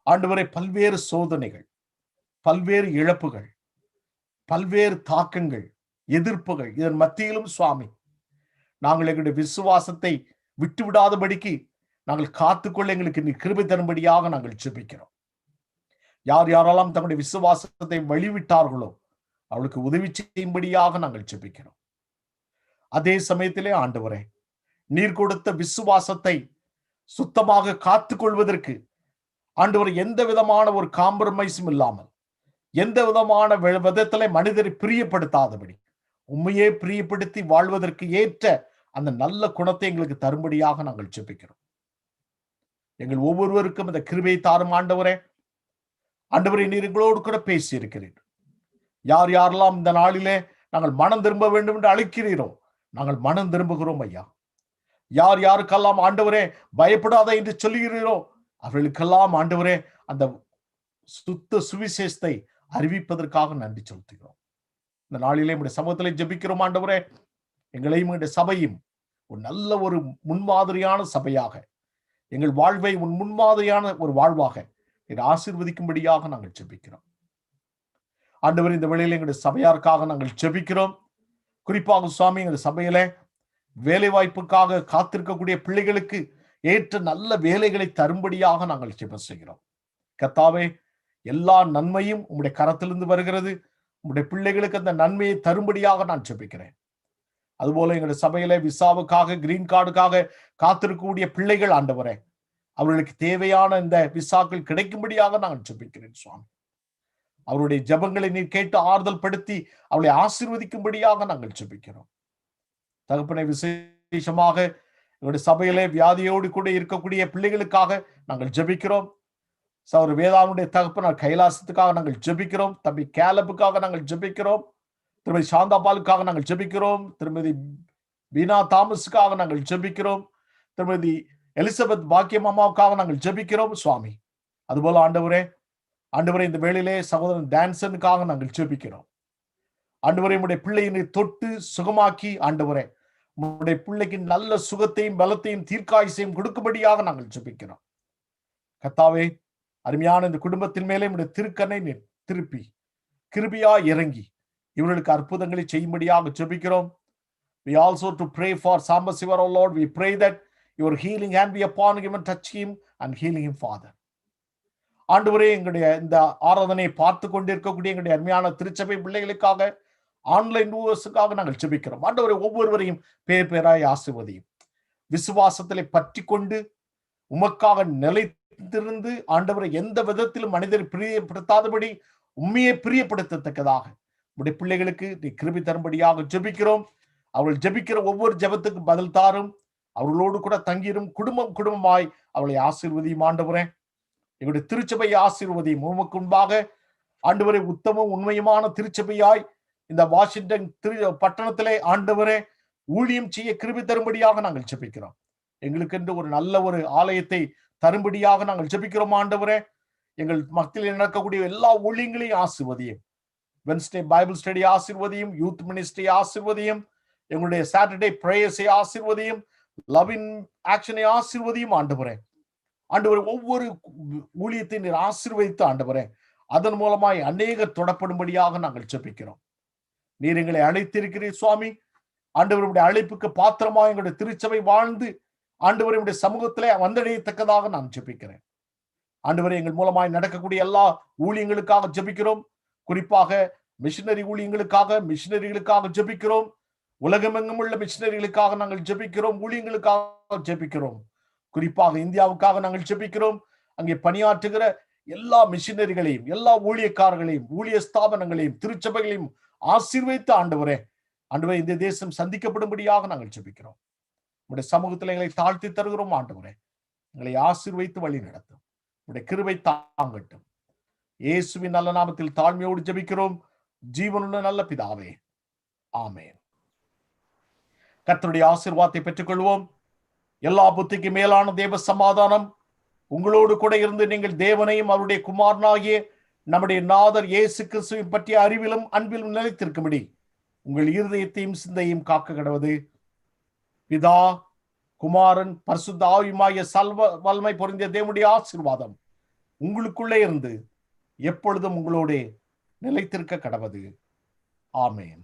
ஆண்டவரே, பல்வேறு சோதனைகள், பல்வேறு இழப்புகள், பல்வேறு தாக்கங்கள், எதிர்ப்புகள், இதன் மத்தியிலும் சுவாமி நாங்கள் எங்களுடைய விசுவாசத்தை விட்டுவிடாதபடிக்கு நாங்கள் காத்துக்கொள்ள எங்களுக்கு நீ கிருபை தரும்படியாக நாங்கள் ஜெபிக்கிறோம். யார் யாரெல்லாம் தங்களுடைய விசுவாசத்தை வழிவிட்டார்களோ அவளுக்கு உதவி செய்யும்படியாக நாங்கள் ஜெபிக்கிறோம். அதே சமயத்திலே ஆண்டவரே, நீர் கொடுத்த விசுவாசத்தை சுத்தமாக காத்துக்கொள்வதற்கு ஆண்டவர் எந்த விதமான ஒரு காம்ப்ரமைஸும் இல்லாமல், எந்த விதமான விதத்திலே மனிதரை பிரியப்படுத்தாதபடி உண்மையே பிரியப்படுத்தி வாழ்வதற்கு ஏற்ற அந்த நல்ல குணத்தை எங்களுக்கு தரும்படியாக நாங்கள் ஜெபிக்கிறோம். எங்கள் ஒவ்வொருவருக்கும் இந்த கிருபையை தாரும் ஆண்டவரே. ஆண்டவரே, நீர் எங்களோடு கூட பேசி இருக்கிறீர். யார் யாரெல்லாம் இந்த நாளிலே நாங்கள் மனம் திரும்ப வேண்டும் என்று அழைக்கிறீரோ நாங்கள் மனம் திரும்புகிறோம் ஐயா. யார் யாருக்கெல்லாம் ஆண்டவரே பயப்படாத என்று சொல்லுகிறீரோ அவர்களுக்கெல்லாம் ஆண்டவரே அந்த சுத்த சுவிசேஷத்தை அறிவிப்பதற்காக நன்றி செலுத்துகிறோம். இந்த நாளிலே நம்முடைய சமூகத்திலே ஜெபிக்கிறோம் ஆண்டவரே. எங்களையும் எங்களுடைய சபையும் ஒரு நல்ல ஒரு முன்மாதிரியான சபையாக, எங்கள் வாழ்வை உன் முன்மாதிரியான ஒரு வாழ்வாக ஆசீர்வதிக்கும்படியாக நாங்கள் ஜெபிக்கிறோம் ஆண்டவர். இந்த வேளையில் எங்களுடைய சபையாருக்காக நாங்கள் ஜெபிக்கிறோம். குறிப்பாக சுவாமி, எங்களுடைய சபையில வேலை வாய்ப்புக்காக காத்திருக்கக்கூடிய பிள்ளைகளுக்கு ஏற்ற நல்ல வேலைகளை தரும்படியாக நாங்கள் ஜெபம் செய்கிறோம். கர்த்தாவே, எல்லா நன்மையும் உம்முடைய கரத்திலிருந்து வருகிறது. உம்முடைய பிள்ளைகளுக்கு அந்த நன்மையை தரும்படியாக நான் ஜெபிக்கிறேன். அதுபோல எங்களுடைய சபையில விசாவுக்காக, கிரீன் கார்டுக்காக காத்திருக்கக்கூடிய பிள்ளைகள் ஆண்டவரே, அவர்களுக்கு தேவையான இந்த விசாக்கள் கிடைக்கும்படியாக நான் ஜெபிக்கிறேன் சுவாமி. அவருடைய ஜெபங்களை நீர் கேட்டு ஆறுதல் படுத்தி அவளை ஆசீர்வதிக்கும்படியாக நாங்கள் ஜெபிக்கிறோம். தகப்பனை, விசேஷமாக எங்களுடைய சபையிலே வியாதியோடு கூட இருக்கக்கூடிய பிள்ளைகளுக்காக நாங்கள் ஜெபிக்கிறோம். சகோதரர் வேதாவுடைய தகப்பனார் கைலாசத்துக்காக நாங்கள் ஜெபிக்கிறோம். தம்பி கேலப்புக்காக நாங்கள் ஜெபிக்கிறோம். திருமதி சாந்தாபாலுக்காக நாங்கள் ஜெபிக்கிறோம். திருமதி பீனா தாமஸுக்காக நாங்கள் ஜெபிக்கிறோம். திருமதி எலிசபெத் பாக்கியம் அம்மாவுக்காக நாங்கள் ஜெபிக்கிறோம் சுவாமி. அதுபோல ஆண்டவரே, இந்த வேளையிலே சகோதரன் டான்சனுக்காக நாங்கள் ஜெபிக்கிறோம். ஆண்டவரே, உடைய பிள்ளையினை தொட்டு சுகமாக்கி ஆண்டவரே, உடைய பிள்ளைக்கு நல்ல சுகத்தையும் பலத்தையும் தீர்க்காயுசையும் கொடுக்கும்படியாக நாங்கள் ஜெபிக்கிறோம். கர்த்தாவே, அருமையான இந்த குடும்பத்தின் மேலே உடைய திருக்கண்ணை திருப்பி கிருபையா இறங்கி இவர்களுக்கு அற்புதங்களை செய்யும்படியாக ஜெபிக்கிறோம். We also to pray for Sambasiva, oh Lord. We pray that your healing hand be upon him and touch him and healing him, Father. ஆண்டவரே, எங்களுடைய இந்த ஆராதனை பார்த்து கொண்டிருக்கக்கூடிய எங்களுடைய அருமையான திருச்சபை பிள்ளைகளுக்காக, ஆன்லைன் வியூவர்ஸுக்காக நாங்கள் ஜெபிக்கிறோம். ஆண்டவரே, ஒவ்வொருவரையும் பேர் பேராய் ஆசீர்வதியும். விசுவாசத்திலே பற்றி கொண்டு உமக்காக நிலைத்திருந்து ஆண்டவரை எந்த விதத்திலும் மனிதரை பிரியப்படுத்தாதபடி உண்மையை பிரியப்படுத்தத்தக்கதாக உடைய பிள்ளைகளுக்கு நீ கிருபை தரும்படியாக ஜெபிக்கிறோம். அவர்கள் ஜெபிக்கிற ஒவ்வொரு ஜெபத்துக்கு பதில் தாரும். அவர்களோடு கூட தங்கிரும். குடும்பமாய் அவளை ஆசீர்வதியும் ஆண்டவரே. எங்களுடைய திருச்சபையை ஆசீர்வதியும். உமக்கு முன்பாக ஆண்டவரே உத்தமும் உண்மையுமான திருச்சபையாய் இந்த வாஷிங்டன் பட்டணத்திலே ஆண்டவரே ஊழியம் செய்ய கிருபை தரும்படியாக நாங்கள் ஜெபிக்கிறோம். எங்களுக்கு என்று ஒரு நல்ல ஒரு ஆலயத்தை தரும்படியாக நாங்கள் ஜெபிக்கிறோம் ஆண்டவரே. எங்கள் மத்தியில் நடக்கக்கூடிய எல்லா ஊழியங்களையும் ஆசீர்வதியும். வென்ஸ்டே பைபிள் ஸ்டடி ஆசீர்வதியும். யூத் மினிஸ்ட்ரி ஆசீர்வதியும். எங்களுடைய சாட்டர்டே பிரேயர்ஸை ஆசீர்வதியும். லவ் இன் ஆக்ஷனை ஆசீர்வதியும் ஆண்டவரே. ஒவ்வொரு ஊழியத்தை நீர் ஆசீர்வதித்து ஆண்டவரே, அதன் மூலமாய் அநேகர் தொடப்படும்படியாக நாங்கள் ஜெபிக்கிறோம். நீர் எங்களை அழைத்திருக்கிறீர் சுவாமி. ஆண்டவருடைய அழைப்புக்கு பாத்திரமாக எங்களுடைய திருச்சபை வாழ்ந்து ஆண்டவருடைய சமூகத்திலே வந்தடையத்தக்கதாக நான் ஜெபிக்கிறேன். ஆண்டவரே, எங்கள் மூலமாய் நடக்கக்கூடிய எல்லா ஊழியங்களுக்காக ஜெபிக்கிறோம். குறிப்பாக மிஷினரி மிஷினரிகளுக்காக ஜெபிக்கிறோம். உலகமெங்கும் உள்ள மிஷினரிகளுக்காக நாங்கள் ஜெபிக்கிறோம். ஊழியங்களுக்காக ஜெபிக்கிறோம். குறிப்பாக இந்தியாவுக்காக நாங்கள் ஜெபிக்கிறோம். அங்கே பணியாற்றுகிற எல்லா மிஷினரிகளையும், எல்லா ஊழியக்காரர்களையும், ஊழிய ஸ்தாபனங்களையும், திருச்சபைகளையும் ஆசீர்வதித்து ஆண்டவரே, இந்த தேசம் சந்திக்கப்படும்படியாக நாங்கள் ஜெபிக்கிறோம். உடைய சமூகத்தில் எங்களை தாழ்த்தி தருகிறோம் ஆண்டவரே. எங்களை ஆசீர்வதித்து வழி நடத்தும். உடைய கிருபை தாங்கட்டும். இயேசுவின் நல்ல நாமத்தில் தாழ்மையோடு ஜெபிக்கிறோம் ஜீவனுள்ள நல்ல பிதாவே, ஆமென். கர்த்தருடைய ஆசீர்வாதத்தை பெற்றுக் கொள்வோம். எல்லா புத்திக்கு மேலான தேவ சமாதானம் உங்களோடு கூட இருந்து நீங்கள் தேவனையும் அவருடைய குமாரனாகிய நம்முடைய நாதர் இயேசு கிறிஸ்துவை பற்றிய அறிவிலும் அன்பிலும் நிலைத்திருக்கும்படி உங்கள் இருதயத்தையும் சிந்தையும் காக்க கடவது. பிதா, குமாரன், பரிசுத்த ஆவியுமாகிய சர்வ வல்லமை பொருந்திய தேவனுடைய ஆசீர்வாதம் உங்களுக்குள்ளே இருந்து எப்பொழுதும் உங்களோட நிலைத்திருக்க கடவது. ஆமென்.